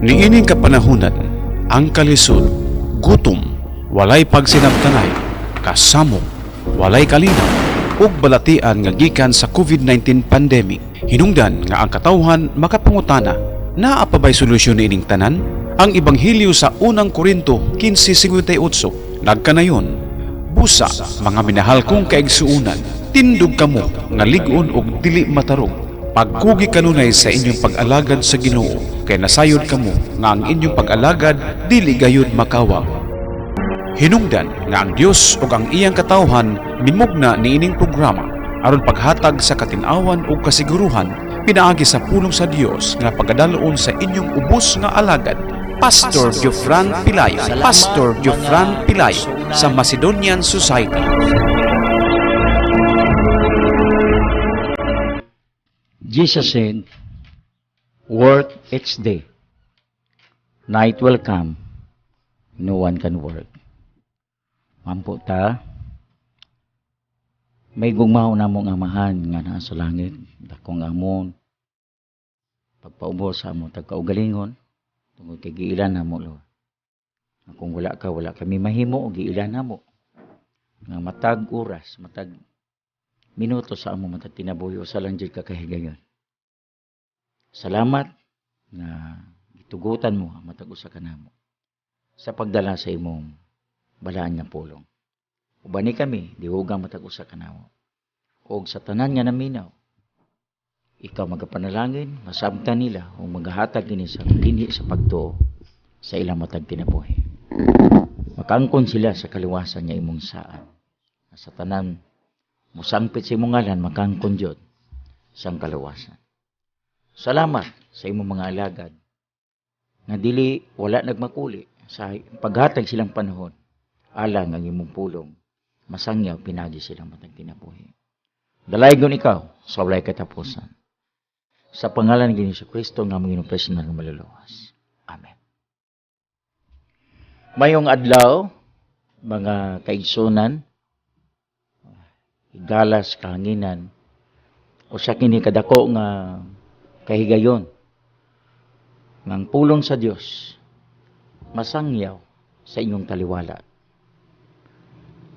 Niining kapanahunan, ang kalisod, gutom, walay pagsinabtanay, kasamok, walay kalinaw, ug balatian nga gikan sa COVID-19 pandemic. Hinungdan nga ang katawhan makapangutana, naa pa ba'y solusyon niining tanan? Ang Ebanghelyo sa unang Korinto 15:58 nagkanayon, busa mga minahal kong kaigsuunan, tindog kamo nga ligon og dili matarog. Pagkugi kanunay sa inyong pag-alagad sa Ginoo, kay nasayod kamo nga ang inyong pag-alagad dili gayud makawang. Hinungdan nga ang Dios ug ang iyang katawhan mimugna niining programa aron paghatag sa katinawan ug kasiguruhan pinaagi sa pulong sa Dios nga pagadaloon sa inyong ubos nga alagad. Pastor Jofran Pilayo, Pastor Jofran Pilayo sa Macedonian Society. Jesus said, work each day. Night will come, no one can work. Mampo ta, may gugmaw na mong amahan nga naa sa langit, dakong amon, pagpaubos sa amon, tagkaugalingon, tungkol kay giilan na mo, Lord. Kung wala ka, wala kami mahimo, o giilan na mo. Nga matag oras, matag minuto sa amo matag tinabuyo sa lang jud ka kahigayon. Salamat na gitugutan mo matag usa ka namo sa pagdala sa imong balaan nga pulong. Ubani kami dihugang matag usa ka namo. Og sa tanan nga naminaw, ikaw magapanalangin, masabtan nila o maghahatag kini sa dinhi sa pagtuo sa ilang matag kinabuhi. Makangkon sila sa kaliwasan nga imong saan. Sa tanan musangpit sa imong ngalan, makangkon Diod sang kalawasan. Salamat sa imong mga alagad nga dili wala nagmakuli sa paghatag silang panahon alang ang imong pulong masangyaw pinagi silang matag kinabuhi. Dalaygon ikaw sa walay katapusan. Sa pangalan ni Hesus Kristo nga among Ginoong personal nga maluluwas. Amen. Mayong adlaw, mga kaigsunan, galas kahanginan o sa kini kadako nga kahigayon ng pulong sa Dios masangyaw sa inyong taliwala.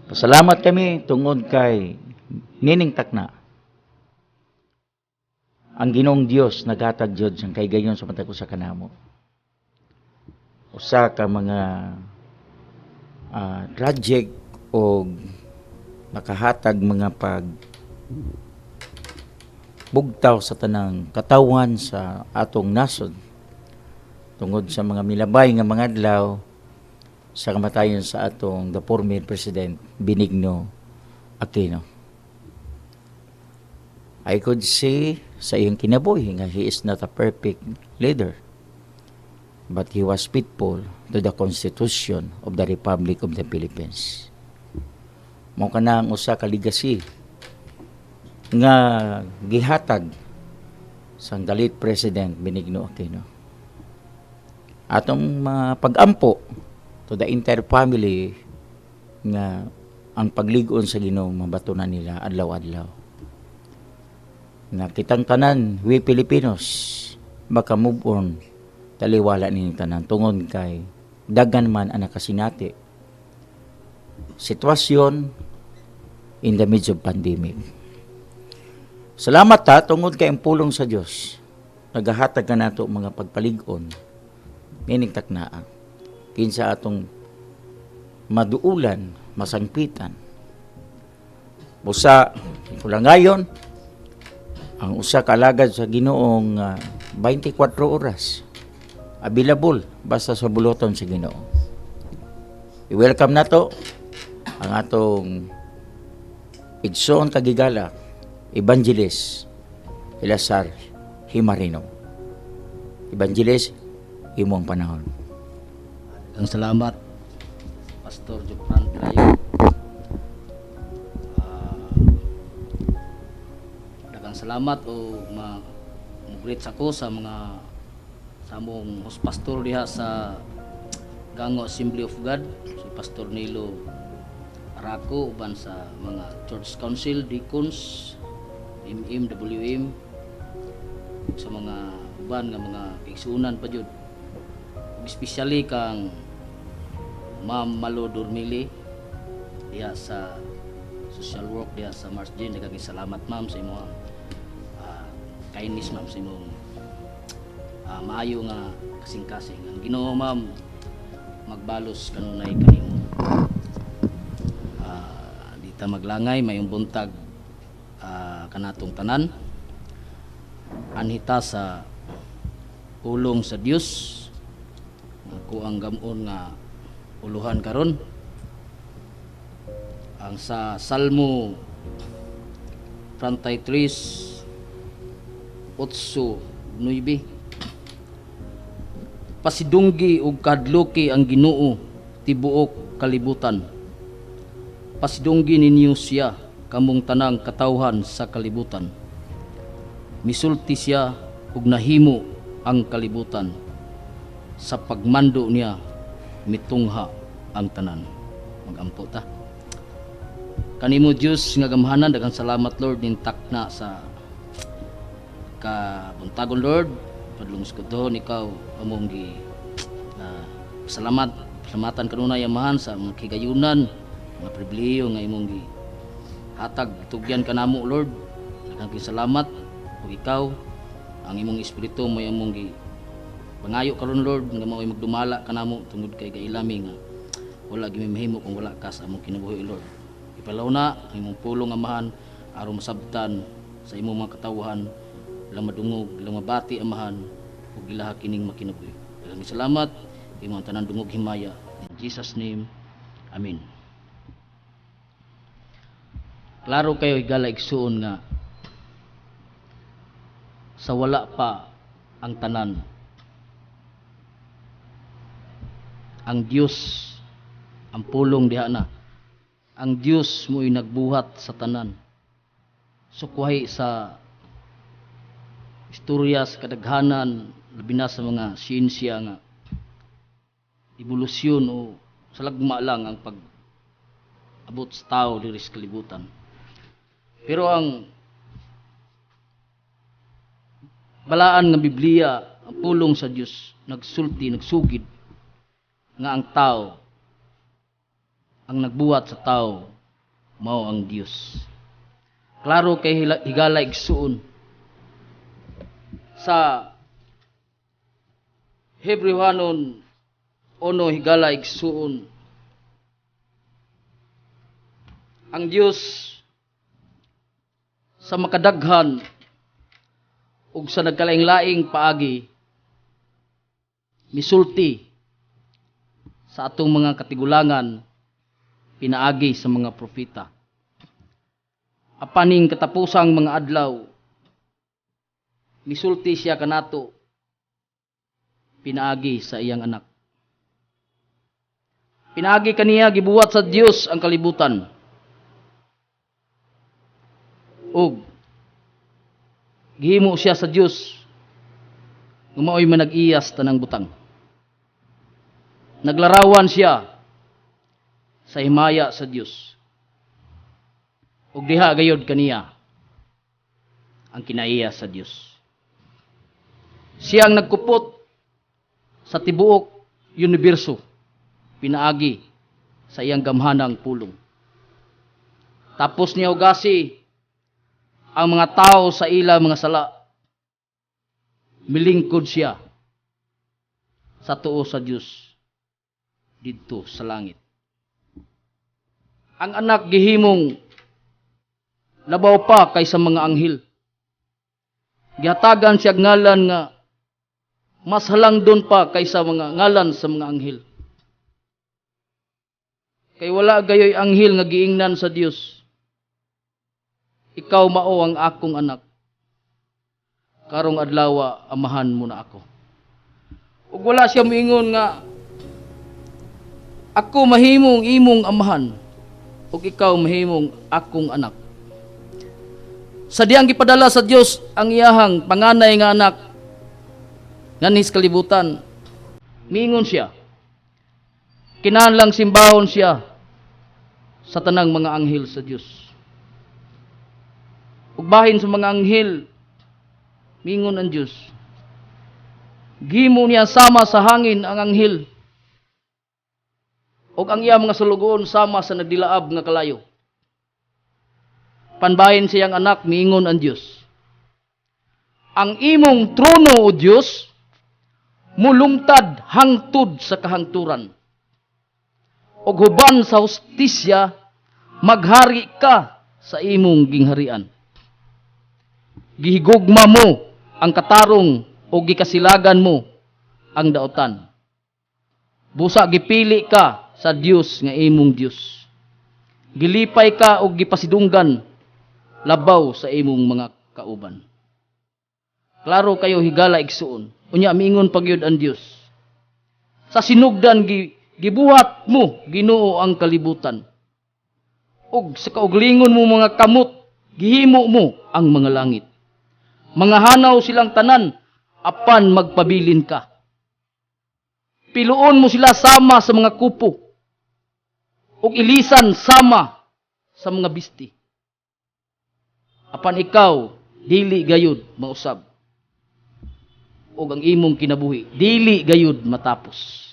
Pasalamat kami tungod kay nining takna ang Ginoong Dios naghatag jud sang kahigayon sa matag usa ka namo. Usa ka mga project o nakahatag mga bugtaw sa tanang katawan sa atong nasod tungod sa mga milabay nga mga adlaw sa kamatayon sa atong the former President Benigno Aquino. I could say sa iyang kinabuhi nga he is not a perfect leader, but he was faithful to the Constitution of the Republic of the Philippines. Mao kana ang usa ka legacy nga gihatag sang dalit President Benigno Aquino. Atong mga pag-ampo to the entire family nga ang pagligon sa Ginoo mabatunan nila adlaw-adlaw. Na kitang tanan, we Filipinos, baka move on taliwala ning tanan tungod kay daghan man ang nakasinati sitwasyon in the midst of pandemic. Salamat ta tungod kay ang pulong sa Dios. Nagahatag ka nato mga pagpalig-on nining taknaa. Kinsa atong maduulan, masangpitan. Busa pulangayon ang usa ka alagad sa Ginoong 24 oras available basta sa buloton sa Ginoo. I-welcome nato ang atong igsoon kagigala Evangelist Elazar Himarino. Evangelist, imong panahon. Ang salamat Pastor Jofran Pilayo. Daghang salamat o greet ako sa mga samong pastor diha sa Gango Assembly of God, si Pastor Nilo Araco uban sa mga Church Council, Deacons, MM, WM, sa mga uban nga mga kaigsunan pa jud. especially kang Ma'am Malo Dormili diha sa social work diha sa Marsden. Daghang salamat ma'am sa imong kindness ma'am sa imong maayo nga kasing-kasing. Ang Ginoo ma'am magbalos kanunay kanimo. Di ta maglangay mayong buntag kanatong tanan. Anhita sa pulong sa Dios ako ang gamon nga uluhan karon. Ang sa Salmo 33:8-9 pasidunggi ug kadloki ang Ginoo tibuok kalibutan. Pasidunggi ninyo siya kamong tanang katawhan sa kalibutan. Misulti siya ug nahimo ang kalibutan. Sa pagmando niya mitungha ang tanan. Magampo ta. Kanimo Dios nga gamhanan, daghang salamat Lord ning takna sa kabuntagon Lord. Padlong skudohon ikaw among gi salamatan kanunay amahan sa mga kigayunan, mga pribilehiyo nga imong gi hatag tugyan kanamo Lord. Daghang salamat ug ikaw ang imong espiritu mo among gi pangayo karon Lord nga mao'y magdumala kanamo tungod kay kailami nga wala gyud mahimo kung wala ka sa among kinabuhi Lord. Ipalaw na ang imong pulong amahan aron masabtan sa imong mga katawhan, ilang madungog, ilang mabati amahan ug ilaha kining makinabuhi. Daghang salamat imong tanan dungog himaya in Jesus name. Amen. Klaro kayo higala igsuon nga sa wala pa ang tanan, ang Dios ang pulong diha na. Ang Dios mo'y nagbuhat sa tanan. Sukwahi sa istorya sa kadaghanan, labi na sa mga siyensya nga evolusyon o sa lagma lang ang pag-abot sa tao diri sa kalibutan. Pero ang balaan nga Biblia, ang pulong sa Dios nagsulti, nagsugid nga ang tao, ang nagbuhat sa tao mao ang Dios. Klaro kay higala igsuon sa Hebrewanon 1 higala igsuon ang Dios sa makadaghan ug sa nagkalaing-laing paagi misulti sa atong mga katigulangan pinaagi sa mga propeta. Apaning katapusang mga adlaw misulti siya kanato pinaagi sa iyang anak. Pinaagi kaniya gibuhat sa Dios ang kalibutan. Ug gihimo siya sa Dios nga mao'y manag-iyas tanang butang. Naglarawan siya sa himaya sa Dios. Ug diha gayud kaniya ang kinaiya sa Dios. Siya ang nagkupot sa tibuok universo pinaagi sa iyang gamhanang pulong. Tapos niya ugasi ang mga tao sa ila mga sala. Milingkod siya sa tuo sa Dios didto sa langit. Ang anak gihimong labaw pa kaysa mga anghel. Gihatagan siya ngalan nga mas halangdon pa kaysa mga ngalan sa mga anghel. Kay wala gayoy anghel nga giingnan sa Dios. Ikaw mao ang akong anak. Karong adlaw amahan mo na ako. Ug wala siya moingon nga ako mahimong imong amahan ug ikaw mahimong akong anak. Sa diyang gipadala sa Dios ang iyahang panganay nga anak nganis kalibutan, miingon siya, kinahanglang simbahon siya sa tanang mga anghel sa Dios. Ug bahin sa mga anghel, miingon ang Dios, Gihimo niya sama sa hangin ang anghel, ug ang iya mga sulugoon sama sa nagdilaab nga kalayo. Panbahin siyang anak, miingon ang Dios, ang imong trono, O Dios, mulungtad hangtod sa kahangturan. Og huban sa hustisya, maghari ka sa imong gingharian. Gihigugma mo ang katarong o gikasilagan mo ang daotan. Busa gipili ka sa Dios nga imong Dios. Gilipay ka og gipasidunggan labaw sa imong mga kauban. Klaro kayo higala igsuon. Unya miingon pagyud ang Dios. Sa sinugdan gibuhat mo Ginoo ang kalibutan. Og sa kauglingon mo mga kamot, gihimo mo ang mga langit. Mga hanaw silang tanan, apan magpabilin ka. Piluon mo sila sama sa mga kupo, ug ilisan sama sa mga bisti. Apan ikaw, dili gayud mausab. Ug ang imong kinabuhi, dili gayud matapos.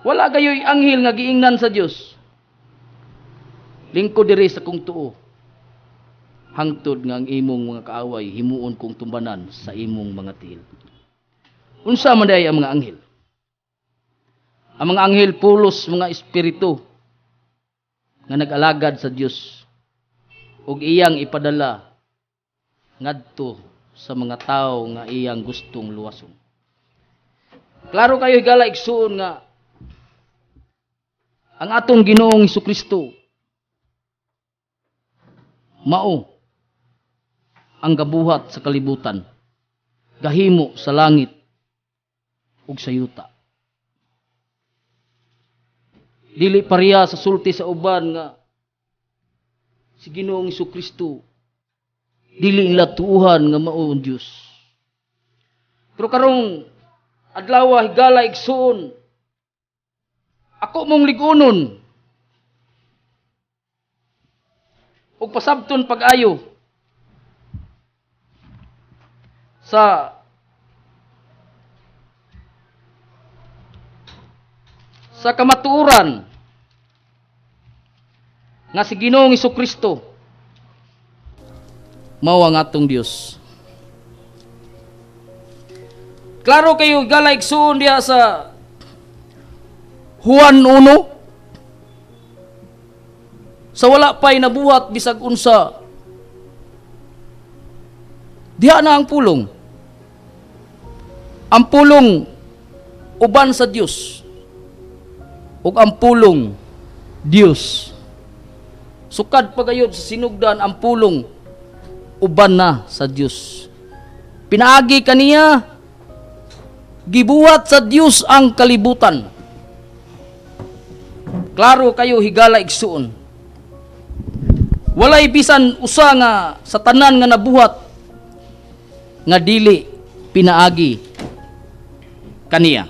Wala gayoy anghel nga giingnan sa Dios. Lingkod diri sa kong tuo. Hangtod nga ang imong mga kaaway himuon kong tumbanan sa imong mga tiil. Unsa man day ang mga anghel? Ang mga anghel pulos mga espiritu nga nag-alagad sa Dios ug iyang ipadala ngadto sa mga tao nga iyang gustong luwason. Klaro kayo higala igsuon nga ang atong Ginoong Hesukristo mao ang gabuhat sa kalibutan, gahimo sa langit ug sa yuta. Dili pareha sa sulti sa uban nga si Ginoong Hesukristo dili nila tuuhan nga mao ang Dios. Pero karong adlaw higala igsuon, ako mong ligunon ug pasabton pag-ayo sa kamatuoran nga si Ginoong Hesukristo mao ang atong Dios. Klaro kayo higala igsuon diha sa Juan 1, sa wala pa'y nabuhat bisag unsa, diha na ang pulong. Ang pulong uban sa Dios ug ang pulong Dios. Sukad pagayod sa sinugdan ang pulong uban na sa Dios. Pinaagi kaniya, gibuhat sa Dios ang kalibutan. Klaro kayo higala igsuon. Walay bisan usa nga sa tanan nga nabuhat nga dili pinaagi kaniya.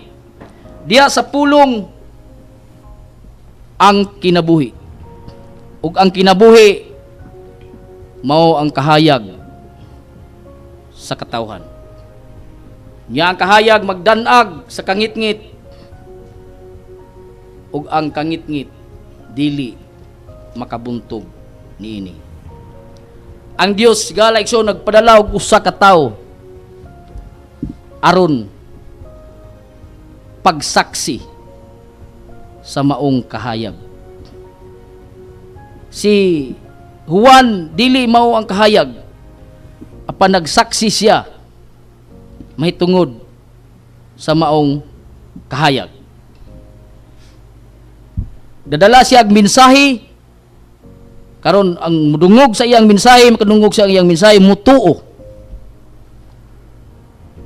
Diya sa pulong ang kinabuhi. Ug ang kinabuhi mao ang kahayag sa katawhan. Nya ang kahayag magdanag sa kangitngit ug ang kangitngit dili makabuntog niini. Ang Dios gala igsoon nagpadala og usa ka tawo aron pagsaksi sa maong kahayag. Si Juan dili mao ang kahayag, apan nagsaksi siya mahitungod sa maong kahayag. Dadala siya og mensahe, karon ang mudungog sa iyang mensahe, makadungog sa iyang mensahe, mutuo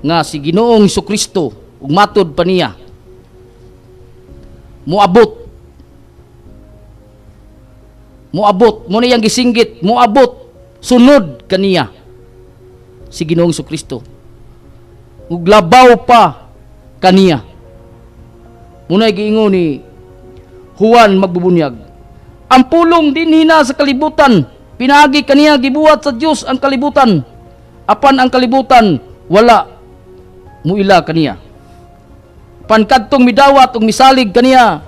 nga si Ginoong Hesukristo ug matud pa niya muabot mo na iyang gisinggit, muabot sunod kaniya si Ginoong Hesukristo ug labaw pa kaniya. Muna giingon ni Juan magbubunyag, ang pulong dinhina sa kalibutan, pinagi kaniya gibuhat sa Dios ang kalibutan, apan ang kalibutan wala muila kaniya. Pankadtong midawat ug misalig kaniya,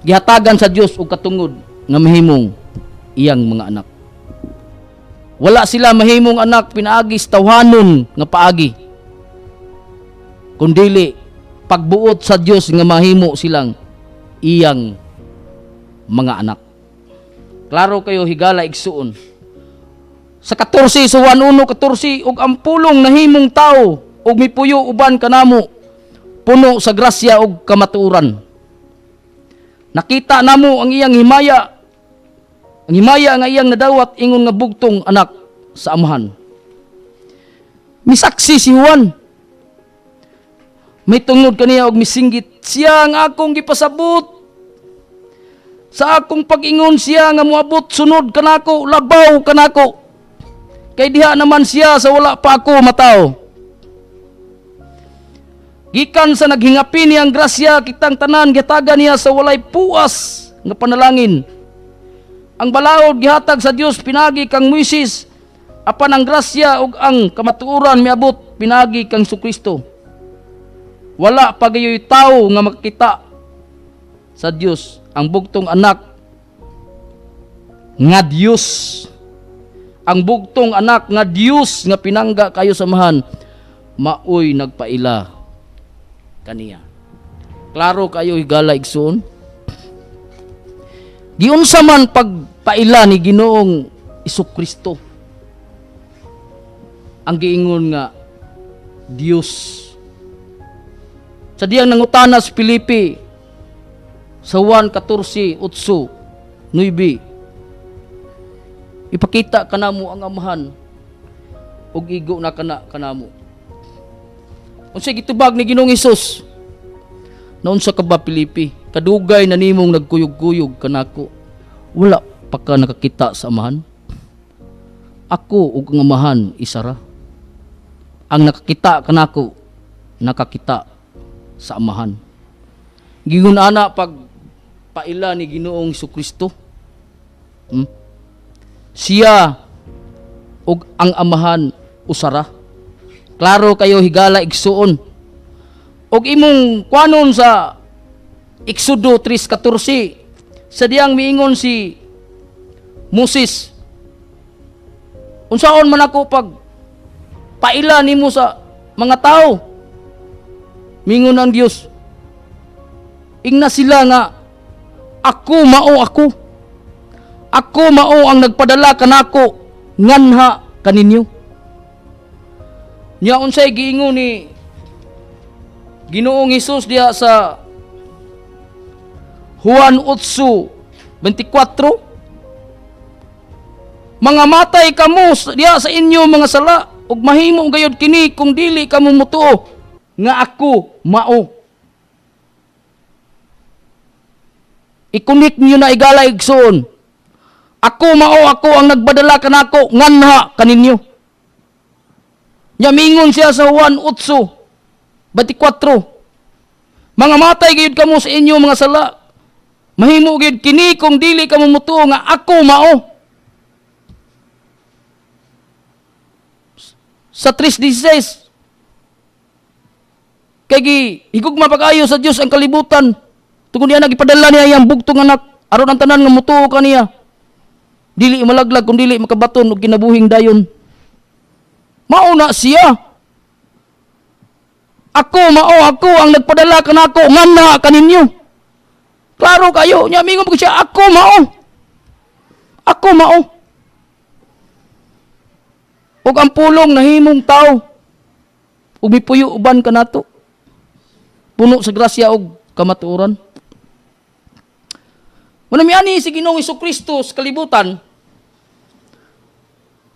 gihatagan sa Dios og katungod nga mahimong iyang mga anak. Wala sila mahimong anak pinaagi sa tawhanon nga paagi, kundili pagbuot sa Dios nga mahimo silang iyang mga anak. Klaro kayo higala igsuon. Sa 14 sa 1:14 ug ang pulong nahimong tao ug mipuyo uban kanamo, puno sa grasya ug kamatuoran. Nakita namo ang iyang himaya. Ang himaya nga iyang nadawat ingon nga bugtong anak sa amahan. Misaksi si Juan. May tungod kaniya og misinggit, siya nga akong gipasabot. Sa akong pag-ingon siya nga moabot sunod kanako, labaw kanako. Kay diha naman siya sa wala pa ako mataw. Gikan sa naghingapi niyang grasya, kitang tanan gihatagan niya sa walay puas nga panalangin. Ang balaod gihatag sa Dios pinagi kang Moises, apan ang grasya ug ang kamatuoran miabot pinagi kang Kristo. Wala pa gayoy tawo nga makita sa Dios ang bugtong anak nga Dios. Ang bugtong anak nga Dios nga pinangga kayo samahan, maoy nagpaila kaniya. Klaro kayo higala igsoon. Giunsa man pagpaila ni Ginoong Kristo, ang giingon nga Dios. Sa diyang nangutana sa Filipi sa 1:14-9, ipakita kanamo ang amahan ug igo na kanamo. Unsay gitubag ni Ginoong Hesus? Naunsa ka ba Filipi? Kadugay na nimong nagkuyog-kuyog kanako. Wala pa ka nakakita sa amahan? Ako ug ang amahan isara. Ang nakakita kanako, nakakita sa amahan. Gingon ana pag paila ni Ginoong Kristo. Siya ug ang amahan usara. Klaro kayo higala igsuon. Og imong kwanon sa Exodo 3:14, sa diyang miingon si Moses, unsaon man ako pag paila nimo sa mga tao? Mingon ang Dios, ingna sila nga ako mao ako. Ako mao ang nagpadala kanako nganha kaninyo. Nya unsay giingon ni Ginoong Hesus diha sa Juan 8:24, mga matay kamo diha sa inyo mga sala ug mahimo gayud kini kung dili kamo mutuo nga ako mao. Ikunik niyo na igala igsoon. Ako mao ako ang nagbadala kanako nganha kaninyo. Nya mingon siya sa Juan 8:24, mga matay gayud kamo sa inyo mga sala, mahimo gayud kini kung dili kamo mutuo nga ako mao. Sa 3:16, kay higugma pag-ayo sa Dios ang kalibutan, tungod niya nagipadala niya iyang bugtong anak aron ang tanan nga mutuo kaniya. Dili malaglag kung dili makabaton og kinabuhing dayon. Mao na siya. Ako mao ako ang nagpadala kanako nganha kaninyo. Klaro kayo, nya mingon ko siya, ako mao. Ako mao. Ug ang pulong nahimong tao. Ug mipuyo uban kanato. Puno sa grasya ug kamatuoran. Manami si Ginoong Kristo sa kalibutan,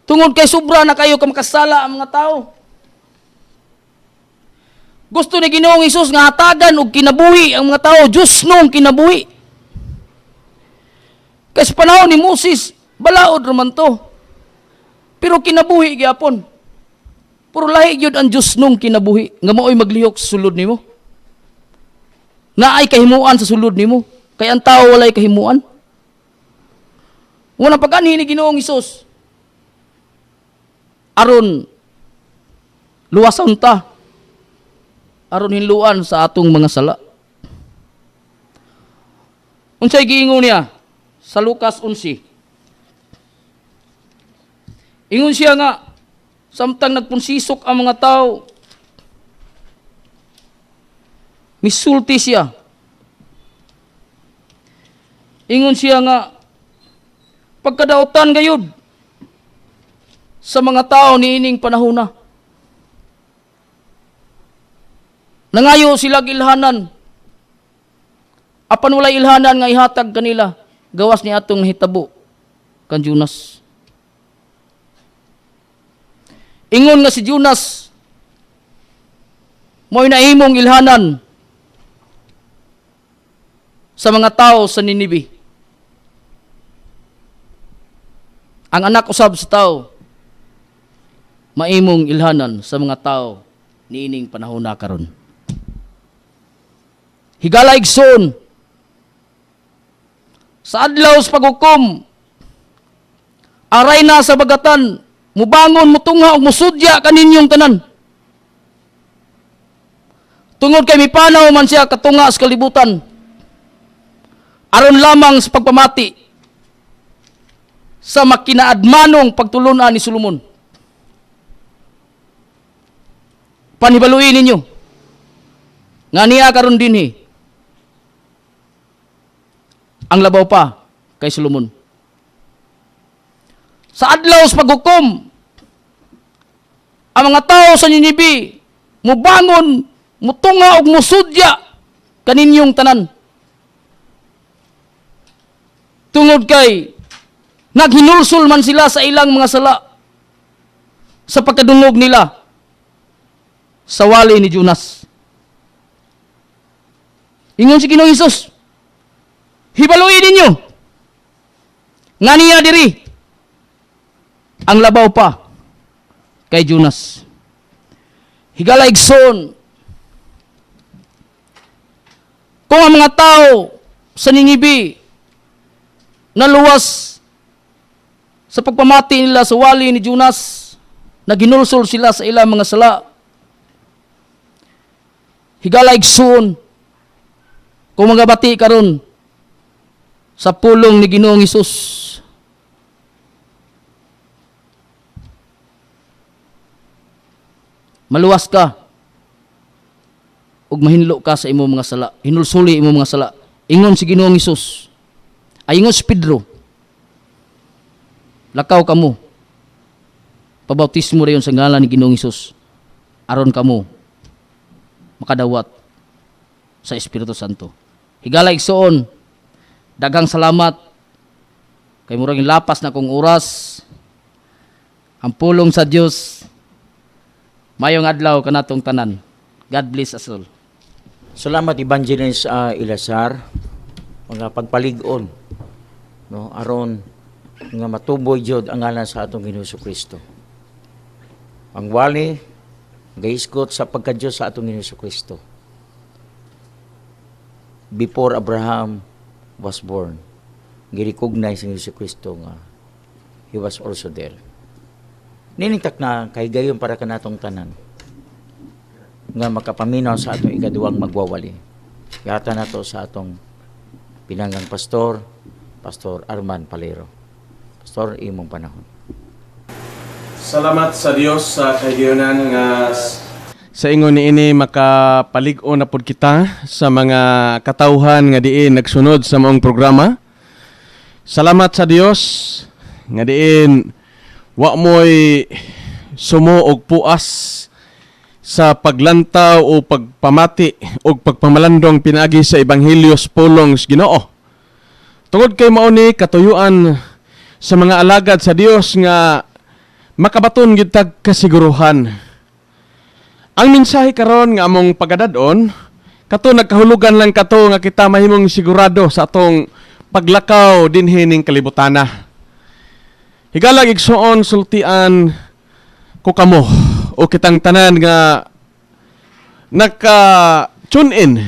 tungod kay sobra na kayo kamakasala ang mga tao. Gusto ni Ginoong Hesus nga hatagan og kinabuhi ang mga tao, Diyos nung kinabuhi. Kasi panahon ni Moses, balaod raman to. Pero kinabuhi gyapon. Puro lahi gyud ang Diyos nung kinabuhi, nga maoy maglihok sa sulod nimo. Naay kahimuan sa sulod nimo. Kaya ang tao walay kahimuan. Unang pag-anhi ni Ginoong Hesus, aron luwason ta aron hinluan sa atong mga sala. Unsay giingon niya sa Lucas 11? Ingon siya nga, samtang nagpunsisok ang mga tao, misulti siya. Ingon siya nga, pagkadautan gayud sa mga tao niining panahona. Nangayo sila ilhanan. Apan walay ilhanan nga ihatag kanila, gawas ni atong hitabo kan Jonas. Ingon nga si Jonas, mo'y nahimong ilhanan sa mga tao sa Ninibe. Ang anak usab sa tao, maimong ilhanan sa mga tao niining panahon na karon. Higala igsoon, sa adlaw sa paghukom, aray na sa bagatan, mubangon, mutungha, o musudya kaninyong tanan. Tungod kay mipanaw man siya katunga sa kalibutan, aron lamang sa pagpamati sa makinaadmanong pagtulunan ni Solomon. Panibaluin ninyo, nga niya karon dinhi, ang labaw pa kay Solomon. Sa adlaw sa paghukom, ang mga tao sa Ninibe mubangon, mutunga og musudya kaninyong tanan. Tungod kay naghinulsol man sila sa ilang mga sala sa pagkadungog nila sa wali ni Jonas. Ingon si Ginoong Hesus, hibaluin ninyo, nga niya diri, ang labaw pa kay Jonas. Higala igsoon, kung ang mga tao sa Ninibe naluwas sa pagpamati nila sa wali ni Jonas, naginulsol sila sa ilang mga sala, higala igsoon, kung magabati karon sa pulong ni Ginoong Hesus, maluwas ka ug mahinlo ka sa imong mga sala, hinulsuli imong mga sala. Ingon si Ginoong Hesus, ay ingon si Pedro, lakaw kamo, pabautismo rayon sa ngalan ni Ginoong Hesus, aron kamo makadawat sa Espiritu Santo. Higala igsoon, daghang salamat kay murag lapas na kong oras. Ang pulong sa Dios, mayong adlaw kanatong tanan. God bless us all. Salamat Evangelist Ilazar, mga pagpalig-on, no, aron nga matuboy jud ang ngalan sa atong Ginoong Kristo. Ang wali gaisgot sa pagkadiyos sa atong Ginoong Kristo. Before Abraham was born, gi-recognize ni Ginoong Kristo nga he was also there. Niningtak na kay gayon para kanatong tanan nga makapaminaw sa atong ikaduwang magwawali. Yata na to sa atong pinanggang pastor, Pastor Arman Palero. Pastor, imong panahon. Salamat sa Dios sa kayunan nga Sa ingon niini makapalig-on na pud kita sa mga katawhan nga diin nagsunod sa maong programa. Salamat sa Dios nga diin wa moy sumo og puas sa paglantaw o pagpamati o pagpamalandong pinaagi sa Ebanghelyo sa pulong sa Ginoo. Tungod kay mao ni katuyuan sa mga alagad sa Dios nga makabaton gyud tag kasiguruhan. Ang mensahe karon nga among pagadadon, kato nagkahulugan lang kato nga kita mahimong sigurado sa atong paglakaw dinhi ning kalibutana. Higala igsuon sultian ko kamo o kitang tanan nga naka-tune in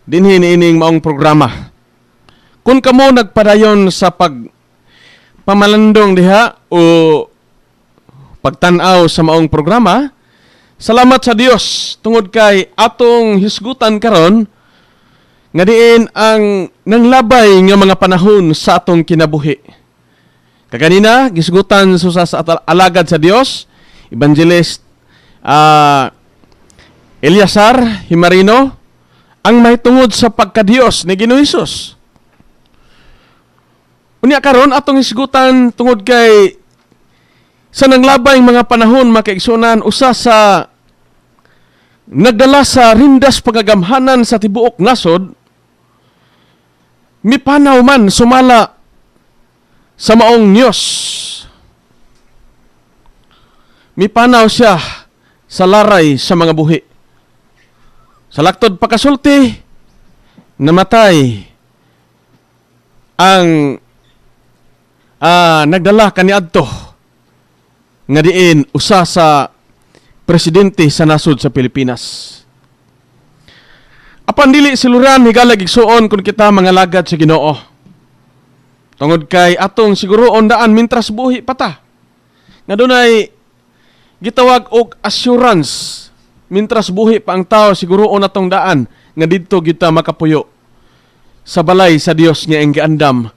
dinhi niining maong programa. Kung kamo nagpadayon sa pamalandong diha o pagtan-aw sa maong programa, Salamat sa Dios tungod kay atong hisgutan karon nga diin ang nanglabay nga mga panahon sa atong kinabuhi. Kaganina gisgutan sa alagad sa Dios, Evangelist Eliasar Himarino, ang mahitungod sa pagka-Dios ni Ginoong Hesus. Unya karon atong hisgutan tungod kay sa nanglabay mga panahon makaigsunan usa sa nagdala sa rindas pagagamhanan sa tibuok nasod, mipanaw man sumala sa maong Diyos. Mipanaw siya sa laray sa mga buhi. Sa laktod pagkasulti, namatay ang nagdala kaniadto nga diin usa sa presidente sa nasod sa Pilipinas. Apan dili siluran higalag igsuon kun kita mga lagad sa Ginoo. Tungod kay atong siguroon daan mintras buhi pata. Nga dunay gitawag og assurance mintras buhi pa ang tao siguroon atong daan nga didto kita makapuyo sa balay sa Dios nga ang giandam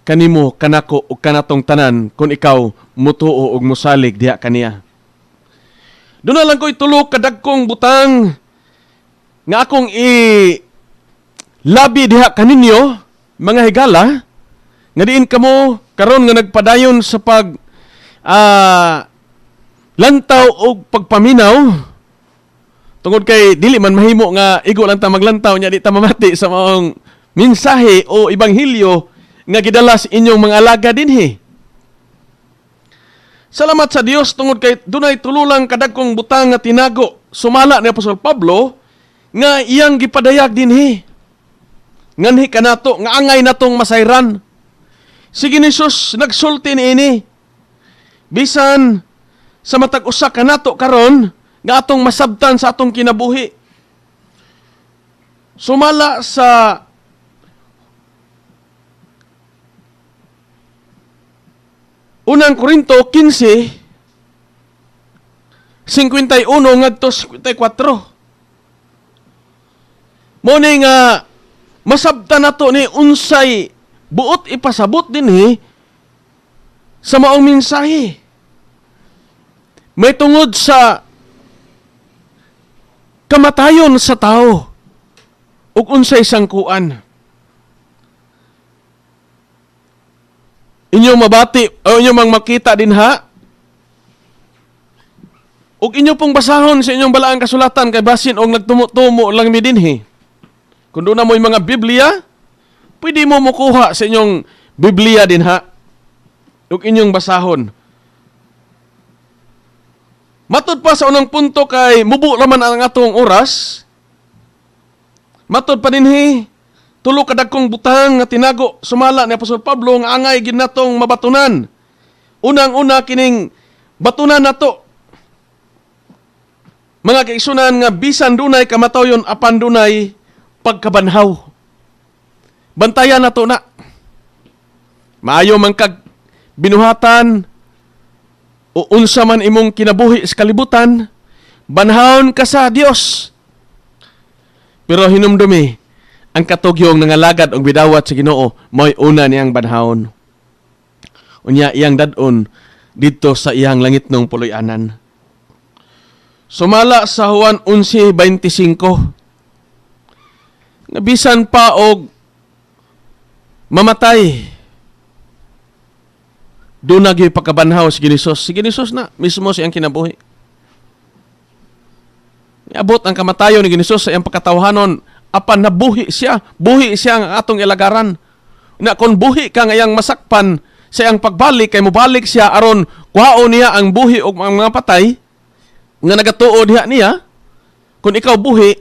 kanimo kanako ug kanatong tanan kung ikaw mutuo ug musalig diha kaniya. Doon na lang ko'y tulog kadagkong butang nga akong labi diha kaninyo, mga higala, nga diin kamo karon nga nagpadayon sa lantaw o pagpaminaw, tungod kay dili man mahimo nga igo lang ta maglantaw nya di ta mamati sa maong mensahe o ibanghilyo nga gidala sa inyong mga alaga dinhi. Salamat sa Dios tungod kay dunay tululang kadagkong butang nga tinago sumala ni Apostol Pablo nga iyang gipadayag dinhi. Nganhi kanato nga angay natong masayran. Sige ni Jesus nagsulti niini. Bisan sa matag usa kanato karon nga atong masabtan sa atong kinabuhi. Sumala sa Unang Korinto 15:51 ngadto 54. Mo ni nga masabtan nato ni unsay buot ipasabot dinhi sa maong mensahe. May tungod sa kamatayon sa tao ug unsay sangkuan. Inyong mabati o inyong mang makita din ha. Ug inyo pong basahon sa inyong balaang kasulatan kay basin og nagtumo-tumo lang mi dinhi. Kung doon na mo yung mga Biblia, pwede mo mukuha sa inyong Biblia din ha. Ug inyong basahon. Matod pa sa unang punto kay mubo laman ang atong oras. Matod pa dinhi tulo kadagkong butang nga tinago sumala ni Apostol Pablo nga angay gid natong mabatunan. Unang-una kining batunan nato. Mga kaigsunan nga bisan dunay kamatayon apan dunay pagkabanhaw. Bantayan nato na. Maayo man kag binuhatan o unsa man imong kinabuhi sa kalibutan, banhawon ka sa Dios. Pero hinumdumi ang katugyong nangalagad og bidawat sa Ginoo mo'y una niyang banhawon. Unya iyang dadon didto sa iyang langitnong puloy-anan. Sumala sa Juan 11:25. Nabisan pa og mamatay. Doon na gyud pagkabanhaw si Ginisos. Si Ginisos na mismo siyang kinabuhi. Niabot ang kamatayon ni Ginisos sa iyang pagkatawhanon. Apan nabuhi siya ang atong ilagaran. Na kung buhi ka ngayang masakpan sa iyang pagbalik, kay mubalik siya aron kuhaon niya ang buhi o mga patay, nga nagatuo diha niya, kung ikaw buhi,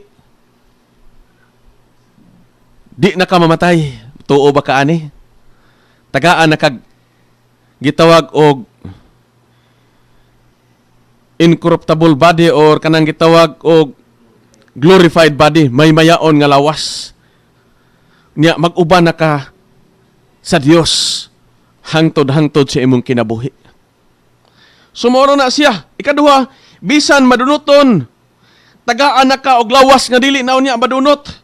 di na ka mamatay. Tuo ba ka ani? Tagaan na kag gitawag og incorruptible body or kanang gitawag og glorified body, may mayaon nga lawas. Nya mag-uban na ka sa Dios hangtod-hangtod sa imong kinabuhi. Sumoro na siya. Ikaduha, bisan madunuton tagaan na ka og lawas nga dili na unya madunot.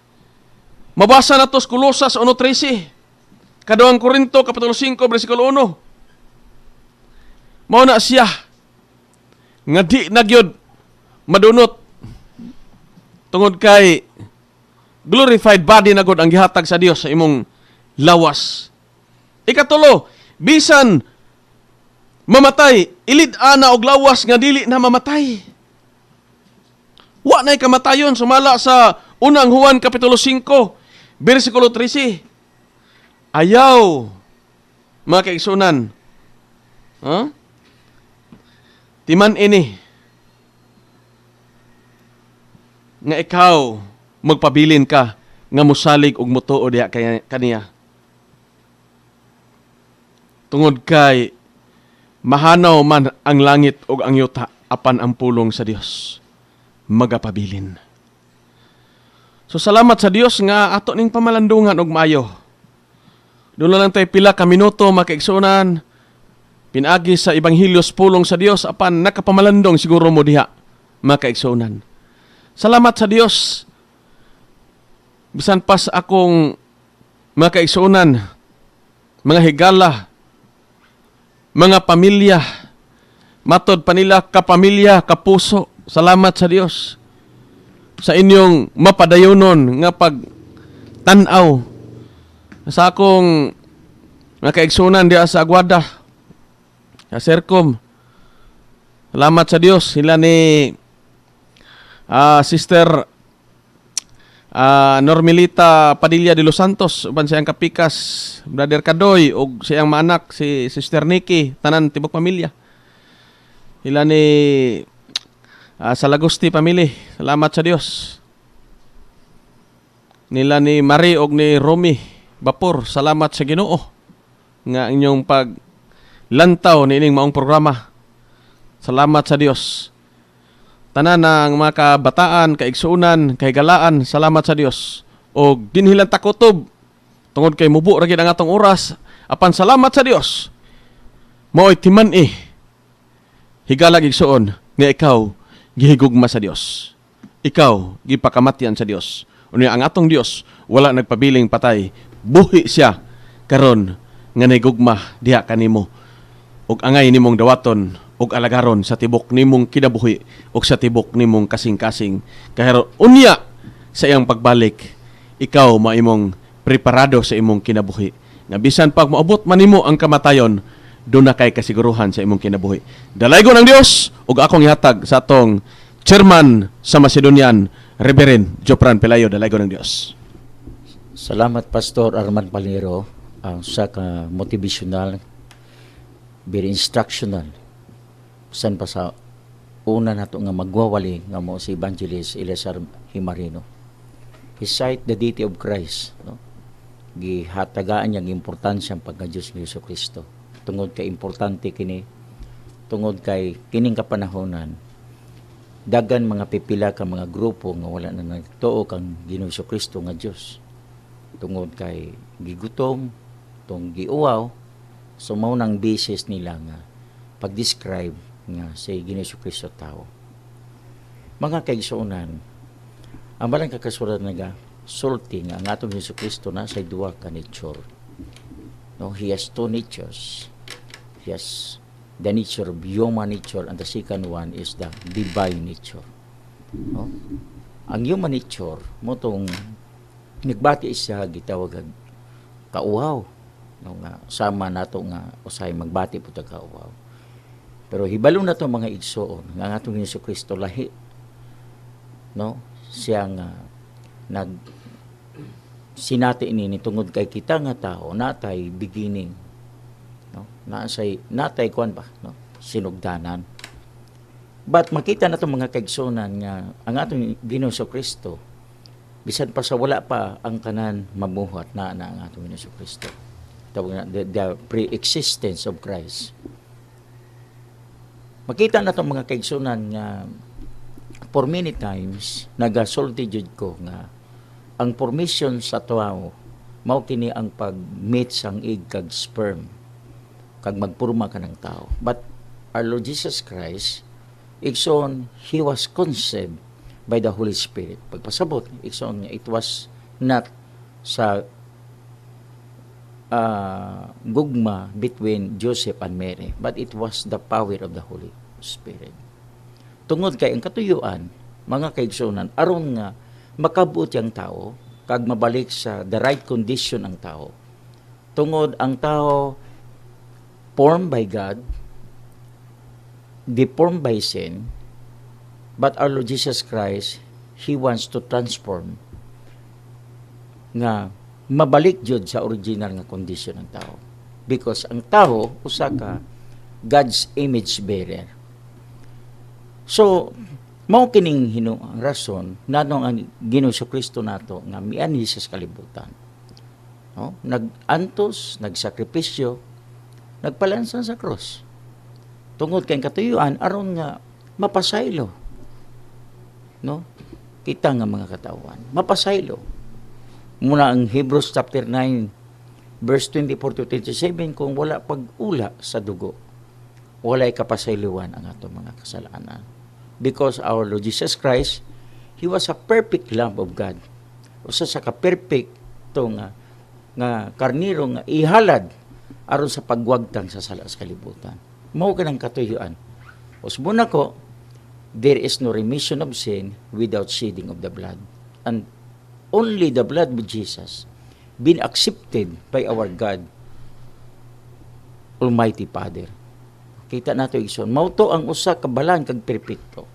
Mabasa na to sa Kolosas 1:13. Kaduhang Korinto kapitulo 5 bersikulo 1. Mao na siya nga di na gyud madunot tungod kay glorified body na gud ang gihatag sa Dios sa imong lawas. Ikatulo, bisan mamatay, ilid ana og lawas nga dili na mamatay. Wa na'y kamatayon sumala sa unang Juan kapitulo 5 bersikulo 13. Ayaw mga kaigsunan. Timan ini nga ikaw magpabilin ka nga musalig og mutuo diha kaniya. Tungod kay mahanaw man ang langit ug ang yuta apan ang pulong sa Dios magapabilin. So salamat sa Dios nga ato ning pamalandungan og maayo. Doon lang tayo pila ka minuto makaigsunan pinagi sa Ebanghelyo pulong sa Dios apan nakapamalandong siguro mo diha makaigsunan. Salamat sa Dios. Bisan pas akong makaigsunan, mga higala, mga pamilya, matod pa nila kapamilya, kapuso. Salamat sa Dios sa inyong mapadayonon nga pagtanaw sa akong makaigsunan diha sa Aguada, sa Sercom. Salamat sa Dios sila ni Sister Normelita Padilla de los Santos, uban siyang kapikas, Brother Kadoy, o siyang maanak, si Sister Nikki, tanan tibok pamilya. Sila ni Salagusti pamili, salamat sa Dios. Nila ni Marie og ni Romy Bapor, salamat sa Ginoo nga inyong paglantaw ni ining maong programa. Salamat sa Dios. Tanan ng mga kabataan, kaigsuunan, kahigalaan, salamat sa Dios. O dinhilan takotob, tungod kay mubo ra gid ang atong oras, apan salamat sa Dios. Mao'y timan higala igsuon nga ikaw gihigugma sa Dios. Ikaw gipakamatyan sa Dios. Unya ang atong Dios wala nagpabiling patay, buhi siya karon nga nahigugma diha kanimo. Ug angay nimong dawaton ug alagaron sa tibok nimong kinabuhi ug sa tibok nimong kasing-kasing. Kahero unya sa iyang pagbalik, ikaw maimong preparado sa imong kinabuhi. Nga bisan pag maabot man nimo ang kamatayon, doon na kay kasiguruhan sa imong kinabuhi. Dalaygon ang Dios ug akong ihatag sa atong chairman sa Macedonian, Reverend Jopran Pelayo. Dalaygon ang Dios. Salamat Pastor Arman Palero ang sa ka motivational, very instructional. San pa sa una nato nga magwawali nga mo si Evangelist Eleazar Himarino. He cite the deity of Christ, no? Gihatagaan niyang importansya ang pagka-Diyos ni Jesucristo. Tungod kay importante kini, tungod kay kining kapanahonan, dagan mga pipila ka mga grupo nga wala na nagtuo kang Ginoong Jesucristo nga Dios. Tungod kay gigutom, tong giuwaw, so mao nang basis nila nga pag-describe nga si Ginoong Jesucristo tao. Mga kaigsuonan, ang balang kakasulat nga sulti nga ang atong Jesucristo na sa duwa ka nature. No, he has two natures. He has the nature of human nature and the second one is the divine nature. No? Ang human nature mo tong nagbati siya gitawag kauhaw. No, nga sama nato nga usay magbati po ta kauhaw. Pero hibalo na to mga igsoon nga ang atong Jesucristo lahi. No? Siya nga sinati ini tungod kay kita nga tao natay beginning, no, natay kuan ba, no, sinugdanan. But makita na to mga kaigsunan nga ang atong Ginoong Jesucristo bisan pa sa wala pa ang kanan mabuhat na ang atong Ginoong Jesucristo, the pre-existence of Christ. Makita na to mga kaigsunan nga for many times nagasulti jud ko nga ang formation sa tao mao kini ang pag-meet sang egg kag sperm kag magpurma ka ng tao. But our Lord Jesus Christ, igsoon, He was conceived by the Holy Spirit. Pagpasabot, igsoon niya, it was not sa gugma between Joseph and Mary, but it was the power of the Holy Spirit. Tungod kay ang katuyuan, mga kaigsunan, aron nga makabuot ang tao, kag mabalik sa the right condition ang tao. Tungod ang tao formed by God, deformed by sin, but our Lord Jesus Christ, He wants to transform nga mabalik jud sa original nga condition ng tao. Because ang tao, usa ka God's image bearer. So, mao kining ang rason nanong ang Ginoo Kristo nato nga mianhi sa kalibutan. No? Nag-antos, nagsakripisyo, nagpalansan sa cross. Tungod kay katuyuan aron nga mapasaylo. No? Kita nga mga katawan, mapasaylo. Muna ang Hebrews chapter 9 verse 24 to 27, kung wala pag-ula sa dugo, walay kapasayloan ang atong mga kasalanan. Because our Lord Jesus Christ, He was a perfect Lamb of God. Usa sa ka-perfecto nga karniro nga ihalad aron sa pagwagtang sa sala sa kalibutan. Mao kanang katuyuan. Usbon ko, there is no remission of sin without shedding of the blood. And only the blood of Jesus been accepted by our God, Almighty Father. Kita nato igsoon, mao to ang usa ka balan kag perpekto.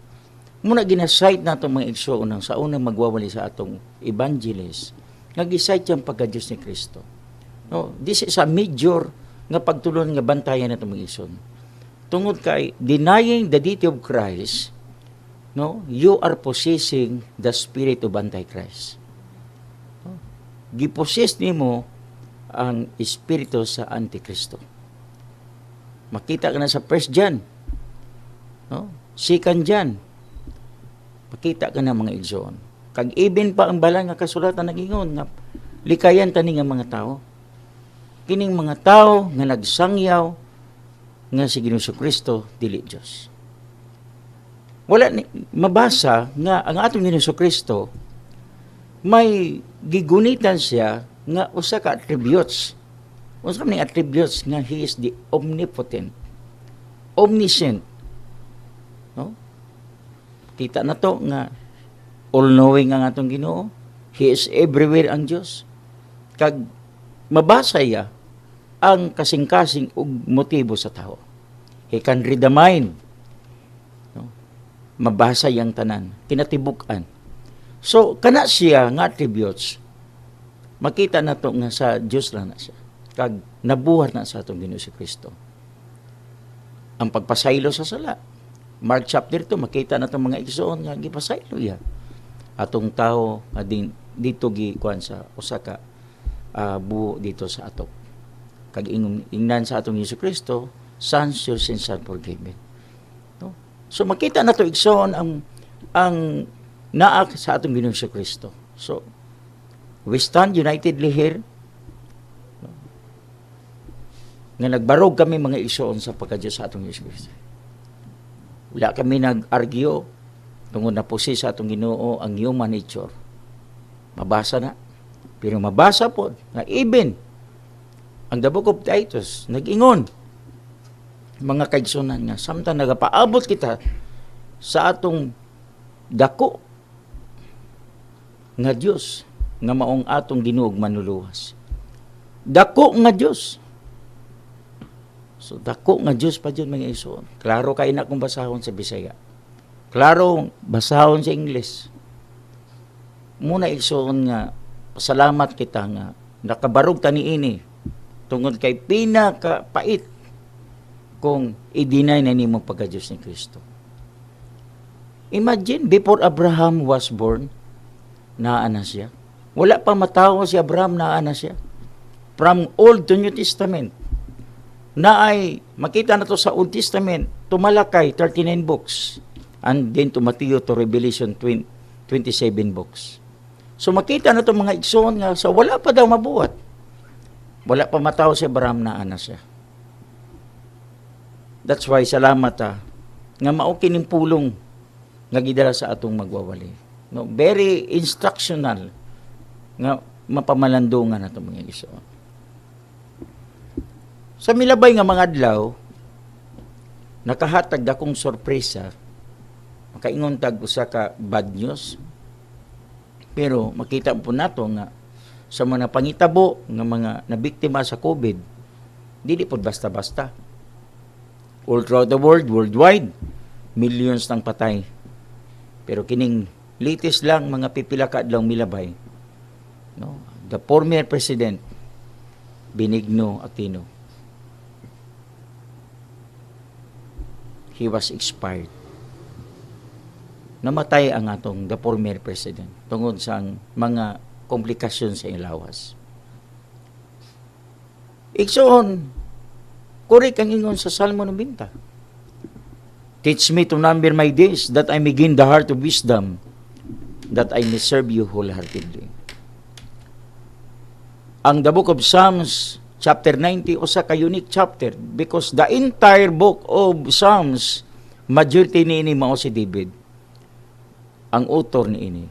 Muna ginasight nato mga igsoon nang sa unang magwawali sa atong evangelist, nga gisight yang pagka-Diyos ni Kristo. No, this is a major nga pagtulon nga bantayan nato mga igsoon. Tungod kay denying the deity of Christ, no, you are possessing the spirit of Antichrist. No? Gipossess nimo ang espiritu sa Antikristo. Makita ka na sa 1 John, no? 2 John, makita ka na mga igsoon. Kag even pa ang balang nga kasulatan nagingon nga likayan tani nga mga tao. Kining mga tao nga nagsangyaw nga si Ginoo Kristo dili Dios. Wala ni mabasa nga ang atong Ginoo Kristo may gigunitan siya nga usa ka attributes. Unsa man attributes nga He is the omnipotent, omniscient. No? Kita na to nga all-knowing ang atong Ginoo. He is everywhere ang Dios. Kag mabasa ya ang kasing-kasing ug motibo sa tao. He can read the mind. No? Mabasa yang tanan, kinatibuk-an. So kana siya nga attributes. Makita na to nga sa Dios lang na siya. Kag nabuhat na sa atong Ginoo si Kristo. Ang pagpasaylo sa sala. Mark chapter 2, makita na itong mga igsoon nga gipasaylo ya. Atong tao nga dito gikuan sa usaka buo dito sa atok. Kag ingnan sa atong Ginoo Kristo, sons your sins are forgiven. No? So makita na to igsoon ang naak sa atong Ginoo Kristo. So we stand unitedly here. Nga nagbarog kami mga igsoon sa pagka-Diyos sa atong Ginoo Kristo. Wala kami nag-argue tungod na pusi sa atong Ginoo ang human nature. Mabasa na. Pero mabasa po na even ang the book of Titus nag-ingon mga kaigsunan nga samtang nagapaabot kita sa atong dako nga Dios nga maong atong Ginoo manuluwas. Dako nga Dios. So, dako nga Diyos pa dyan mga igsoon. Klaro kayo na kung basahon sa Bisaya. Klaro basahon sa English. Muna igsoon nga, pasalamat kita nga, nakabarog ta niini, tungod kay pinakapait kung i-deny na nimo pagka-Diyos ni Kristo. Imagine, before Abraham was born, naana siya. Wala pa matawa si Abraham, naana siya. From Old to New Testament, na ay makita na to sa Old Testament, tumalakay 39 books and then to Matthew to Revelation 27 books. So makita na to mga igsoon nga sa wala pa daw mabuhat. Wala pa mataw si Abraham na ana siya. That's why salamat nga mao kining pulong nga gidala sa atong magwawali. No, very instructional nga mapamalandungan nato mga igsoon. Sa milabay nga mga adlaw, nakahatag dakong sorpresa, makaingon tag usa ka bad news. Pero makita po nato nga sa mga pangitabo nga mga nabiktima sa COVID, dili pod basta-basta. All throughout the world, worldwide, millions ng patay. Pero kining latest lang mga pipila ka adlaw milabay. No, the former president Benigno Aquino, he was expired. Namatay ang atong the former president tungod sa mga komplikasyon sa ilawas. Igsoon, korek ang ingon sa Salmo 90. Teach me to number my days, that I may gain the heart of wisdom, that I may serve you wholeheartedly. Ang the book of Psalms, chapter 90, usa ka unique chapter because the entire book of Psalms, majority niini mao si David, ang author niini.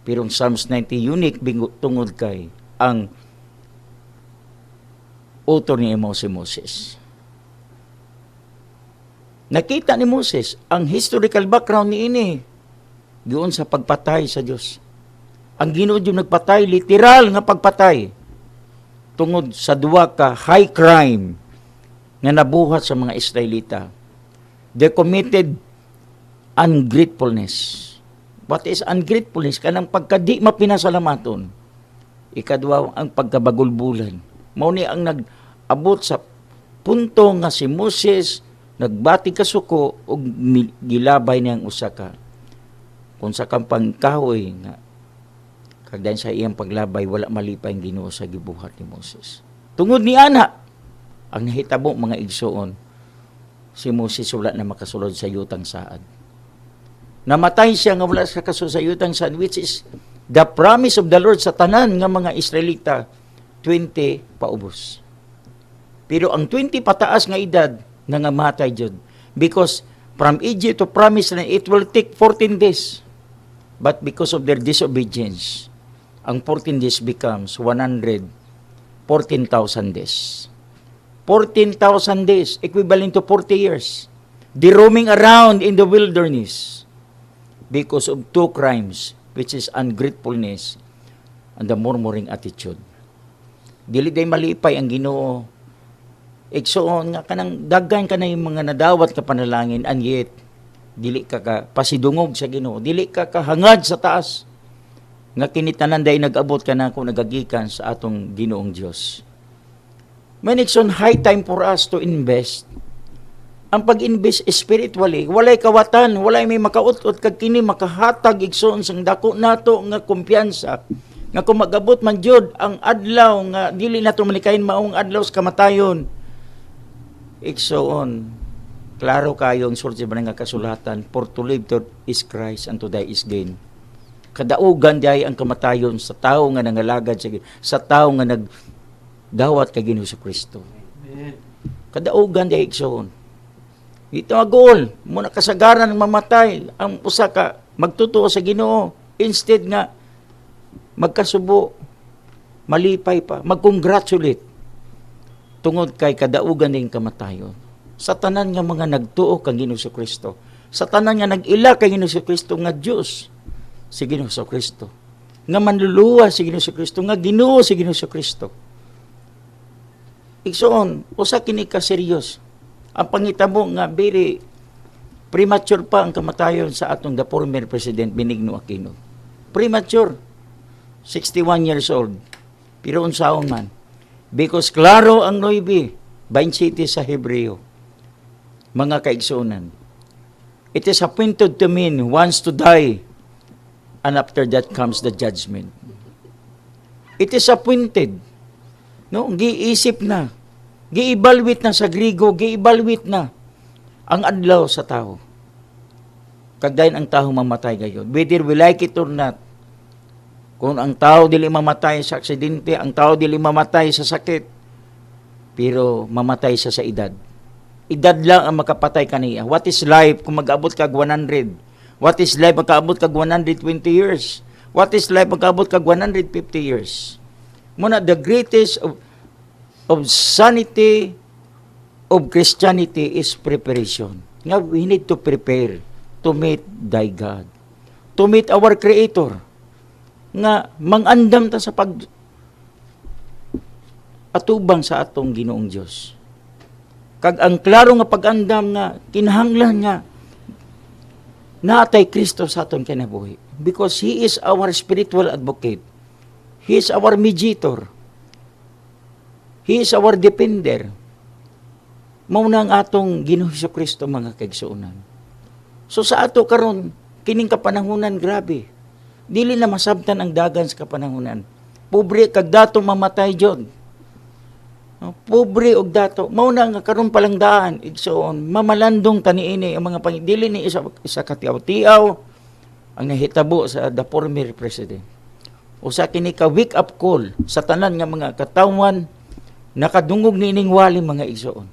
Pero ang Psalms 90 unique tungod kay ang author ni mao si Moses. Nakita ni Moses ang historical background niini giun sa pagpatay sa Dios. Ang Ginoo yung nagpatay, literal nga pagpatay tungod sa duwa ka high crime nga nabuhat sa mga Israelita. They committed ungratefulness. What is ungratefulness? Kanang pagkadi mapinasalamaton. Ikadwa ang pagkabagulbulan. Mao ni ang nag-abot sa punto nga si Moses nagbati kasuko ug gilabay niyang usa ka kung sa kampang kahoy nga kagdayon sa iyang paglabay wala malipay ang Ginoo sa gibuhat ni Moses. Tungod ni ana ang nahitabo mga igsoon, si Moses wala na makasulod sa yutang saad. Namatay siya nga wala sa kasulod sa yutang saad, which is the promise of the Lord sa tanan nga mga Israelita, 20 paubos. Pero ang 20 pataas nga edad nangamatay jud because from Egypt to promised land it will take 14 days. But because of their disobedience, ang 14 days becomes 114,000 days. 14,000 days, equivalent to 40 years. They roaming around in the wilderness because of two crimes, which is ungratefulness and the murmuring attitude. Dili day malipay ang Ginoo. Igsoon nga kanang daghan ka na yung mga nadawat ka panalangin and yet dili ka pasidungog sa Ginoo, dili ka kahangad sa taas nga kinitanan day nag-abot ka na kung nagagikan sa atong Ginoong Dios. Man, it's on high time for us to invest. Ang pag-invest spiritually, walay kawatan, walay may makautot kag kini makahatag igsoon sang dako nato nga kumpiyansa nga kung mag-abot man jud ang adlaw nga dili nato manikayin maong adlaw sa kamatayon. Igsoon, klaro kayo ang surti ba nga kasulatan, for to live to is Christ and to die is gain. Kadaugan diay ang kamatayon sa tao nga nangalagad sa tao nga nagdawat kay Ginoo Kristo. Kadaugan diay igsoon. Ito ang goal, muna kasagaran ng mamatay ang usa ka magtutuo sa Ginoo instead nga magkasubo, malipay pa, mag-congratulate tungod kay kadaugan ning kamatayon. Sa tanan nga mga nagtuo kang Ginoo Kristo, sa tanan nga nag-ila kay Ginoo Kristo nga Dios si Ginoo Kristo, nga manluluwa si Ginoo Kristo, nga Ginoo si Ginoo Kristo. Igsoon, usa kini ka serious. Ang pangitabo nga very premature pa ang kamatayon sa atong the former President Benigno Aquino. Premature. 61 years old. Pero unsaon man. Because klaro ang 9, 27 sa Hebreo. Mga kaigsunan. It is appointed to men once to die, and after that comes the judgment. It is appointed. No, giisip na. Gi-evaluate na sa Grigo, gi-evaluate na ang adlaw sa tao. Kagdayon ang tao mamatay gayon. Whether we like it or not. Kung ang tao dili mamatay sa aksidente, ang tao dili mamatay sa sakit, pero mamatay siya sa edad. Edad lang ang makapatay kaniya. What is life kung mag-abot kag 100? What is life magkaabot kag 120 years? What is life magkaabot kag 150 years? Muna, the greatest of sanity of Christianity is preparation. Nga, we need to prepare to meet thy God. To meet our Creator. Nga, mangandam ta sa atubang sa atong Ginoong Diyos. Kag ang klaro nga pag-andam nga, kinahanglan nga, naatay Kristo sa aton kinabuhi. Because He is our spiritual advocate. He is our mediator. He is our defender. Mauna ang atong Ginoong Kristo mga kaigsuonan. So sa ato karon kining kapanahunan grabe. Dili na masabtan ang dagan sa kapanahunan. Pobre kag dato mamatay jud. Pobre og dato. Mauna nga karon palang daan igsoon mamalandong taniini ang mga dili ni isa katiaw-tiaw ang nahitabo sa the former president. Usa kini ka wake up call sa tanan nga mga katawan nakadungog nining wali mga igsoon.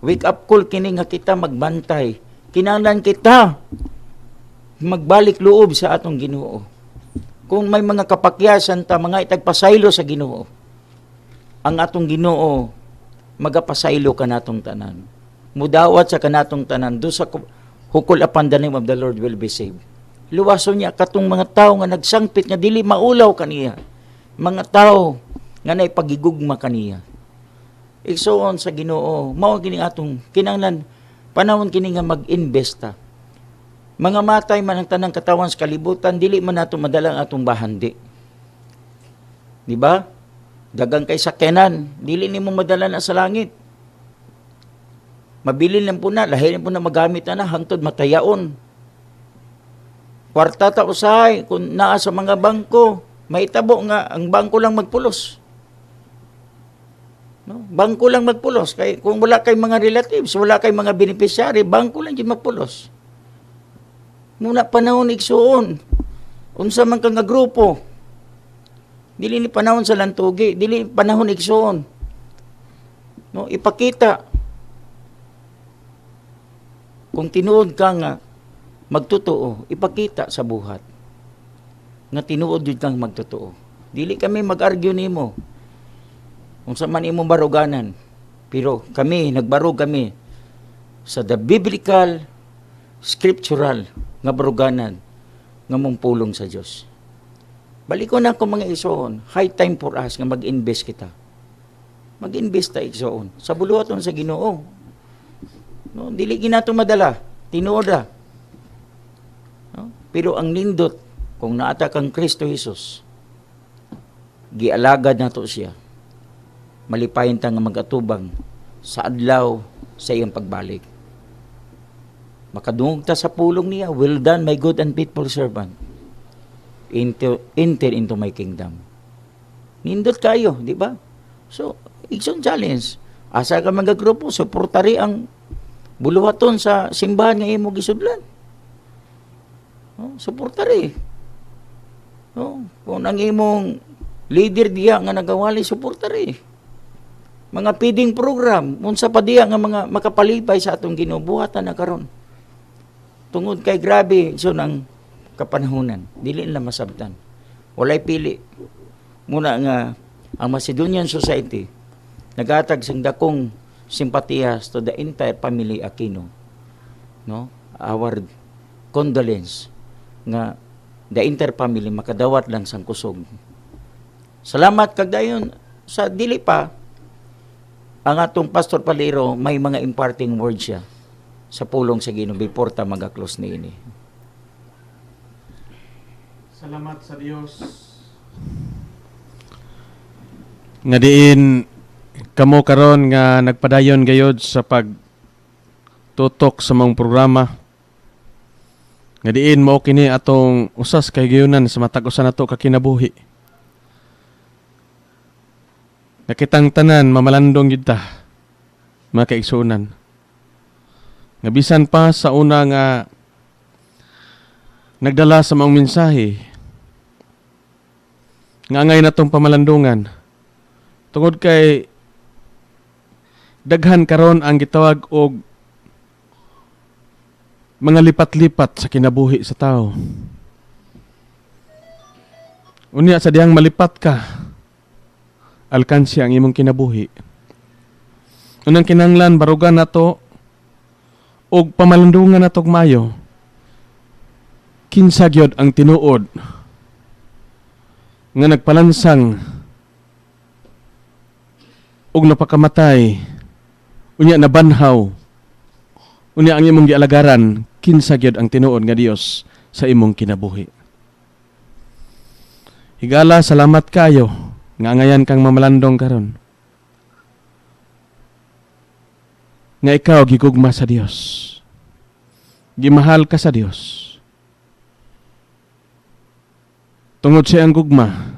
Wake up call kini nga kita magbantay. Kinahanglan kita magbalik loob sa atong Ginoo. Kung may mga kapakyasan ta mga itagpasaylo sa Ginoo, ang atong Ginoo magapasaylo kanatong tanan. Mudawat sa kanatong tanan do sa hukol upon the name of the Lord will be saved. Luwason niya katong mga tao nga nagsangpit nga dili maulaw kaniya. Mga tao nga naipagigugma kaniya. Igsoon sa Ginoo, mao kini atong kinahanglan panahon kini nga mag-investa. Mga matay man ang tanang katawan sa kalibutan, dili man nato madala ang atong bahandi. Di ba? Dagang kay sakyanan, dili nimo madala na sa langit. Mabili lang po na, lahi po na magamit na hangtod matayaon. Kwarta ta usahay kung naa sa mga bangko, maitabo nga ang bangko lang magpulos. No? Bangko lang magpulos. Kay, kung wala kay mga relatives, wala kay mga beneficiary, bangko lang din magpulos. Muna panahon igsuon. Unsa man ka nga grupo. Dili ni panahon sa lantugi, dili panahon igsuon. No, ipakita. Kung tinuod ka nga magtotoo, ipakita sa buhat. Nga tinuod jud kang magtotoo. Dili kami mag-argue nimo. Kung sa man imong baruganan. Pero kami, nagbarog kami sa the biblical, scriptural nga baruganan nga mong pulong sa Dios. Baliko na ako mga igsoon, high time for us nga mag-invest kita. Mag-invest ta igsoon sa buluhaton sa Ginoo. No, dili ginato madala, tinuod ra. No? Pero ang nindot kung naata kang Kristo Jesus, gialagad nato siya. Malipayon ta nga magatubang sa adlaw sa iyang pagbalik. Makadungog ta sa pulong niya, well done my good and faithful servant. Enter into my kingdom. Nindot kayo, di ba? So, igsoon challenge. Asa ka mga grupo, suportari ang buluhaton sa simbahan nga imo gisudlan. No, suportari. No, kung ang imong leader diya nga nagawali, suportari. Mga feeding program, unsa pa diya nga mga makapalipay sa atong Ginoo buhatan na karon. Tungod kay grabe so nang kapanahunan, dili na masabtan. Walay pili. Muna nga ang Macedonian Society nagatag sang dakong simpatiyas to the entire family Aquino. No? Our condolence nga the entire family makadawat lang sang kusog. Salamat kag dayon sa dili pa ang atong Pastor Palero may mga imparting words siya sa pulong sa Ginoo before ta mag-close niini. Salamat sa Dios. Nga diin kamo karon nga nagpadayon gayod sa pagtutok sa mong programa. Nga diin mao kini atong usas kay gayunan sa matag usa nato ka kinabuhi. Nakitang tanan mamalandong gyud ta. Mga kaigsuonan. Nga bisan pa sa una nga nagdala sa mga mensahe nga angay natong pamalandungan tungod kay daghan karon ang gitawag og mga lipat-lipat sa kinabuhi sa tao. Unya sa dihang malipat ka, alkansi ang imong kinabuhi. Unang kinahanglan barugan nato og pamalandungan nato mayo. Kinsa gyud ang tinuod nga nagpalansang og napakamatay, unya nabanhaw, unya ang imong gialagaran, kinsa gyud ang tinuod nga Dios sa imong kinabuhi. Higala, salamat kayo nga ngayan kang mamalandong karon. Nga ikaw gigugma sa Dios. Gimahal ka sa Dios. Tungod sa ang gugma,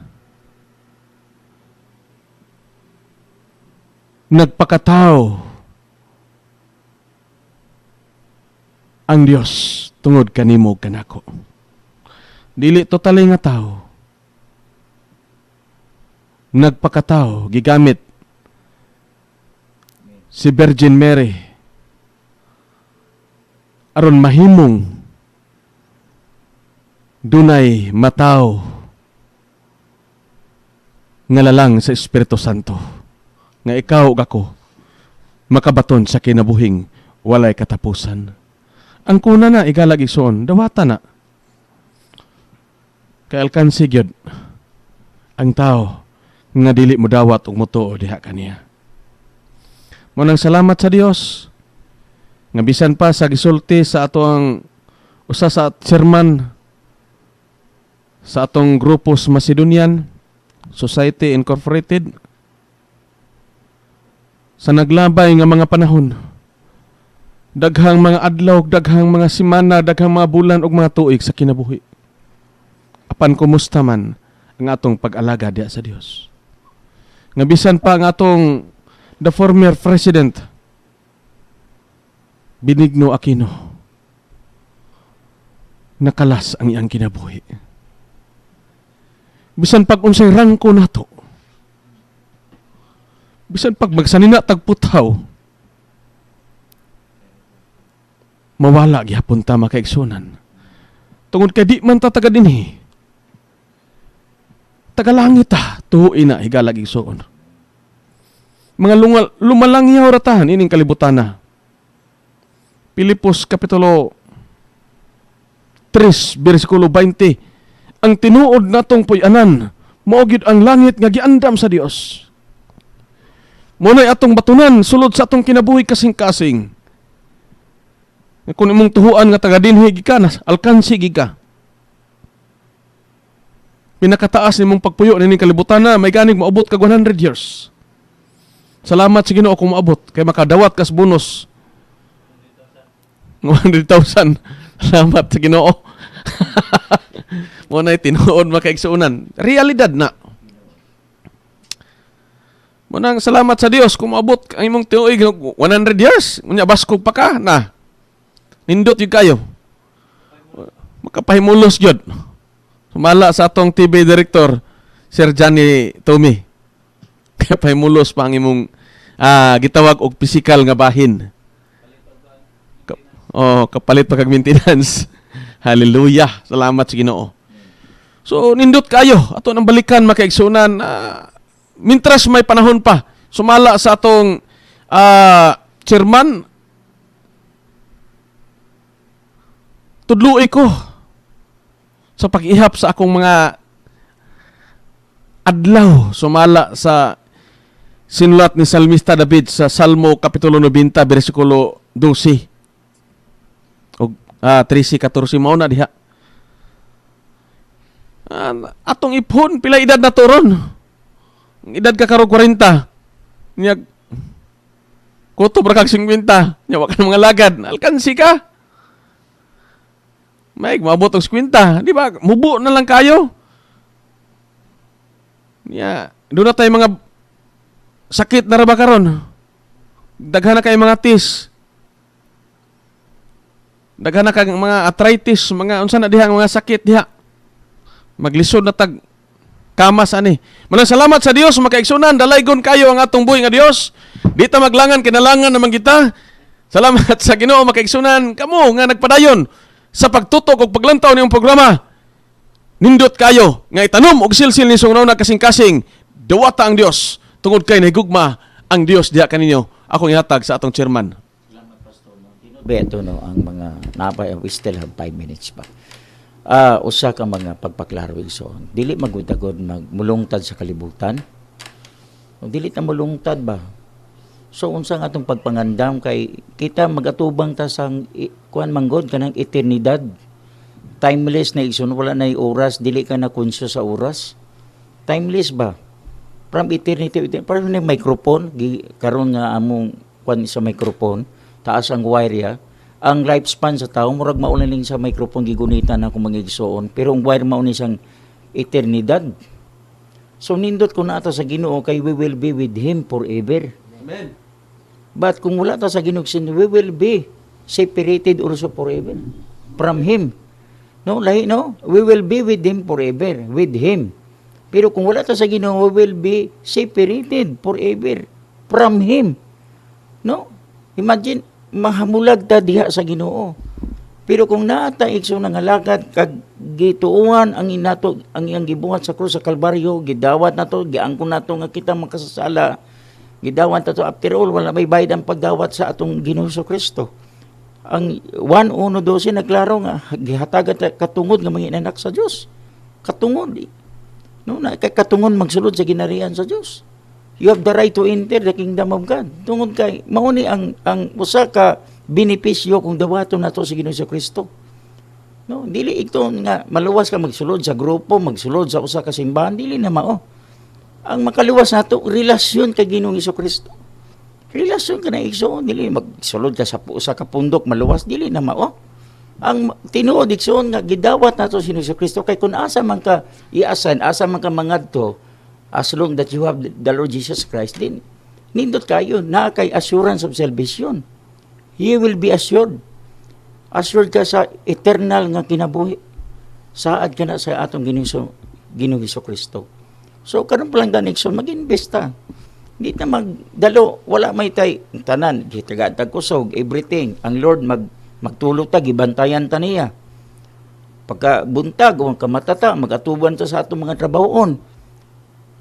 nagpakatao ang Dios tungod kanimo kanako. Dili totally nga tao. Nagpakatao, gigamit si Virgin Mary aron mahimong dunay mataw nga lalang sa Espiritu Santo nga ikaw ug ako makabaton sa kinabuhing walay katapusan. Ang kuna na igalag igsoon, dawata na. Kay alkansi gyud ang tao nga dili mo dawat og motuo diha kaniya. Munang salamat sa Dios nga bisan pa sa gisulti sa atong usa sa chairman sa atong grupos Macedonian Society Incorporated sa naglabay nga mga panahon, daghang mga adlaw, daghang mga semana, daghang mga bulan ug mga tuig sa kinabuhi. Apan kumusta man ang atong pag-alaga diha sa Dios. Nga bisan pa ang atong the former president Benigno Aquino, nakalas ang iyang kinabuhi. Bisan pag unsay rangko nato, bisan pag magsanina tagputaw, mawala gyapon ta makaigsunan. Tungod kay di man ta taga dinhi, tagalangit ta, tuhuin na higalag igsuon. Mga lumalangyaw ratahan ining kalibutan na. Pilipos Kapitulo 3, versikulo 20, ang tinuod natong puy-anan, mao gyud ang langit nga giandam sa Dios. Munay atong batunan sulod sa atong kinabuhi kasing-kasing. Kung imong tuhuan nga taga dinhi gikan, alkansi giga. Pinakataas nimong pagpuyo nining kalibutan na may ganing maabot kag 100 years. Salamat sa Ginoo kung maabot kay makadawat kas bonus. 100,000. Salamat sa Ginoo. Munay tinuod makaigsuunan. Realidad na. Munang salamat sa Dios kung maabot ang imong tuig 100 years. Unya baskog pa ka na. Nindot yung kayo. Makapahimulos yun. Sumala sa atong TV director, Sir Johnny Tommy. Kaya pahimulos pa ang imong gitawag og physical nga bahin. Kapalit pa kag maintenance. Hallelujah. Salamat sa Ginoo. So, nindot kayo. Ato nang balikan makaigsunan. Mintras may panahon pa. Sumala sa atong chairman, tudluoy ko sa pag-ihap sa akong mga adlaw. Sumala sa sinulat ni Salmista David sa Salmo Kapitulo 90, versikulo 12. O 13-14 mao na diha. Atong ipon, pila edad na toron? Edad ka karo 40. Niya, kuto brakag 50. Niya, wakan mga lagad. Alkansi ka. May maabot og 50. Di ba? Mubo na lang kayo. Niya, doon na tayo mga sakit na raba karon. Daghan na kayo mga tis. Daghan na kang mga arthritis, mga unsa na diha mga sakit diha. Maglisod na tag kamas ani. Malang salamat sa Dios makaigsunan, dalaygon kayo ang atong buhi nga Dios. Di ta maglangan kinalangan naman kita. Salamat sa Ginoo makaigsunan kamo nga nagpadayon sa pagtutok ug paglantaw niyong programa. Nindot kayo nga itanom og silsil ni sungnaw na kasing-kasing dawata ang Dios tungod kay nahigugma ang Dios diha kaninyo. Ako ihatag sa atong chairman. Beto no ang mga napay we still have 5 minutes pa. Usa ka mga pagpaklaro igsoon. Dili magudagod magmulungtad sa kalibutan. O dili ta mulungtad ba? So unsa nga atong pagpangandam kay kita magatubang ta sang kuan manggod kanang eternidad. Timeless na igsoon, wala na oras, dili ka na conscious sa oras. Timeless ba? From eternity, parang na microphone, karon nga among kuan sa microphone, taas ang wire ya. Ang lifespan sa tao murag mauna ning sa microphone gigunitan na kung magigsoon, pero ang wire mauna siyang eternidad. So nindot ko na ata sa Ginoo kay we will be with Him forever. Amen. But kung wala ta sa Ginoo, we will be separated also forever from Him. No, lahi no? We will be with Him forever, with Him. Pero kung wala ta sa Ginoo, we will be separated forever from Him. No? Imagine, mahamulag ta diha sa Ginoo. Pero kung naata igsoon nga lakad kag gituuhan ang inato ang iyang gibuhat sa krus sa Kalbaryo, gidawat nato, giangkon nato nga kita makasasala. Gidawat nato after all wala may bayad ang pagdawat sa atong Ginoo Kristo. Ang 1:1:12 naglaro nga gihatagan katungod nga mga inanak sa Dios. Katungod. No, na katungod magsulod sa ginarian sa Dios. You have the right to enter the kingdom of God. Tungod kay mauni ang usa ka benepisyo kung dawaton nato sa Ginoo Kristo. No, dili ito nga maluwas ka magsulod sa grupo, magsulod sa usa ka simbahan, dili na mao. Ang makaluwas nato relasyon kay Ginoo Kristo. Relasyon ka na igsoon, dili magsulod ka sa usa ka pundok maluwas, dili na mao. Ang tinuod igsoon nga gidawat nato si Hesus Kristo kay kun asa man ka iasan, asa man ka mangadto, as long that you have the Lord Jesus Christ, din nindot kayo na kay assurance of salvation. You will be assured. Assured ka sa eternal nga kinabuhi. Saad ka na sa atong Ginoong Kristo. So karon pa lang danigson mag-invest ta. Di na magdalo, wala may tay tanan, gitagad kusog, everything. Ang Lord magtulog ta, gibantayan ta niya. Pagka buntag, o kamatata, magatuban ta sa atong mga trabahoon.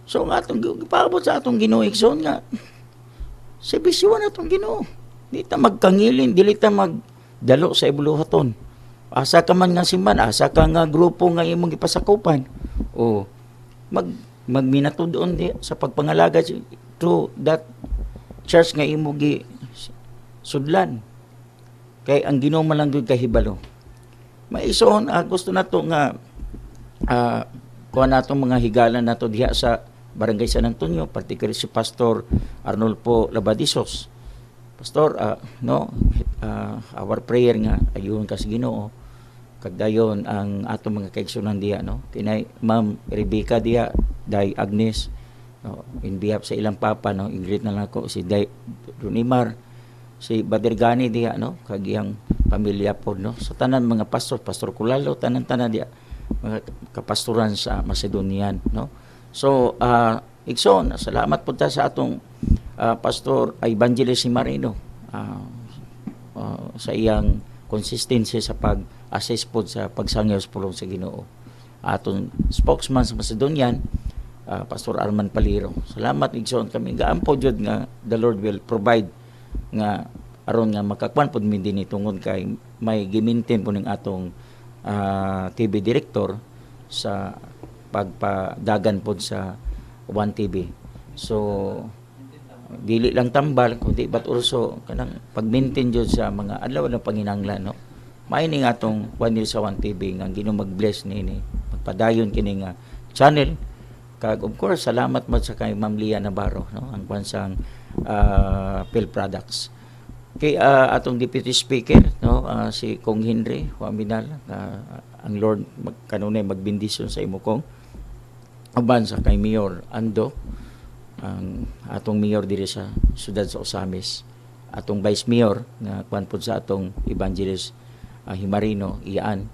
So, ang atong ipaabot sa atong Ginoo igsoon nga, servisyon atong Ginoo. Di ta magkangilin, dili ta magdalo sa ibuluhaton. Asa ka man nga simban, asa ka nga grupo nga imong ipasakupan. O, magminato doon di, sa pagpangalaga to that church nga imo gi sudlan. Kay ang Ginoo man lang gyud kahibalo. Maisoon gusto nato nga kuha nato mga higalan nato diha sa Barangay San Antonio, particularly si Pastor Arnolfo Labadisos. Pastor, our prayer nga ayuhon ka sa Ginoo kag dayon ang atong mga kaigsunan diha no. Tinay Ma'am Rebecca diha, Day Agnes, no, in behalf sa ilang papa no, Ingrid na lang ako si Day Runimar, si Badergani diha no, kag iyang pamilya po no. So tanan mga pastor, Pastor Kulalo, tanan-tanan diha mga kapastoran sa Macedonian no. So igsoon, salamat po ta sa atong Pastor Evangelist Marino sa iyang consistency sa pag-assist po sa pagsangyaw sa pulong sa Ginoo. Atong spokesman sa Macedonian, Pastor Arman Paliro. Salamat igsoon kami gaampo jud nga the Lord will provide nga aron nga makakwan pod min dinhi tungod kay may gimintin po ning atong TV director sa pagpadagan pod sa One TV. So dili lang tambal kundi but also kanang pag-maintain jud sa mga adlaw ng panginahanglan no. May ning atong One News sa One TV nga Ginoo mag-bless niini magpadayon kini nga channel. Kag of course salamat mo sa kay Ma'am Lia Navarro no, ang kwansang Phil Products. Kay atong Deputy Speaker no, si Kong Henry Huaminal, ang Lord kanunay magbendisyon sa imo kong uban sa kay Mayor Ando, ang atong mayor diri sa siyudad sa Osamis, atong vice mayor nga kwan pod sa atong Evangelist Himarino iyaan.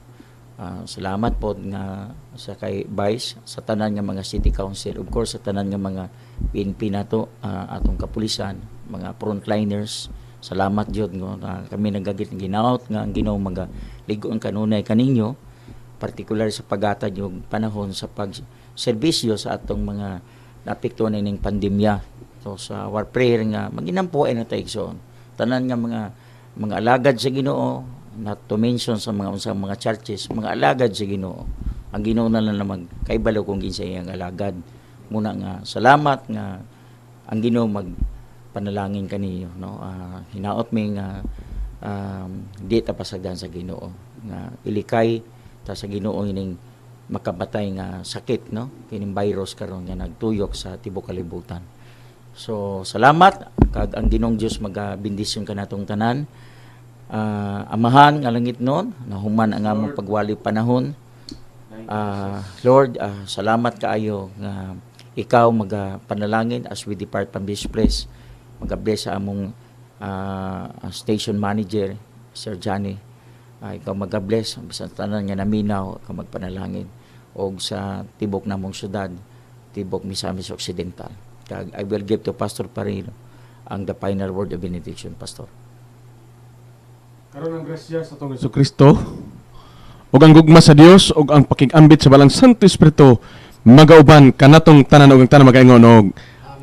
Salamat po nga sa kay Vice, sa tanan nga mga city council, of course sa tanan nga mga PNP nato, atong kapulisan, mga frontliners salamat jud ngo na kami nagagit ginaot nga ang Ginoo magaligon kanunay kaninyo, partikular sa paghatag yung panahon sa pagserbisyo sa atong mga naapektuhan ning pandemya. So sa our prayer nga maginampuay na tayo igsoon. Tanan nga mga alagad sa Ginoo, not to mention sa mga unsang mga churches, mga alagad sa Ginoo. Ang Ginoo na lang magkaibalaw kung kinsa iyang alagad. Muna nga salamat nga ang Ginoo magpanalangin kaniyo, no. Hinaot mi nga di ta pasagdan sa Ginoo nga ilikay ta sa Ginoo ining makabatay nga sakit, no, kining virus karon nga nagtuyok sa tibuok kalibutan. So salamat kag ang Ginoong Dios magabindisyon kanatong tanan. Amahan nga langit noon nahuman ang among pagwali panahon. Lord, salamat kaayo nga ikaw magapanalangin as we depart from this place. Magabless sa among station manager Sir Johnny. Ikaw magabless bisan tanan nga naminaw ka magpanalangin og sa tibok namong syudad, tibok Misamis Occidental. Kag I will give to Pastor Parilo ang the final word of benediction, Pastor. Karon ang grasya sa atong Jesucristo ug ang gugma sa Dios ug ang pakig-ambit sa balang Santo Espiritu magauban kanatong tanan ug ang tanan magaingon og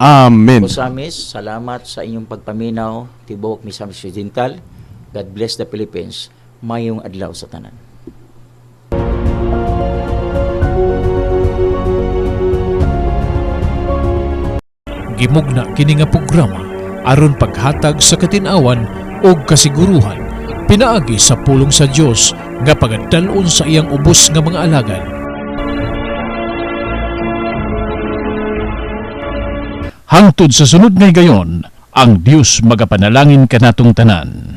amen. Misamis, salamat sa inyong pagpaminaw tibok Misamis Occidental. God bless the Philippines. Mayong adlaw sa tanan. Gimugna kini nga programa aron paghatag sa katinawan ug kasiguruhan pinaagi sa pulong sa Dios nga pagadalon sa iyang ubos nga mga alagad. Hangtod sa sunod nga gayon, ang Dios magapanalangin kanatong tanan.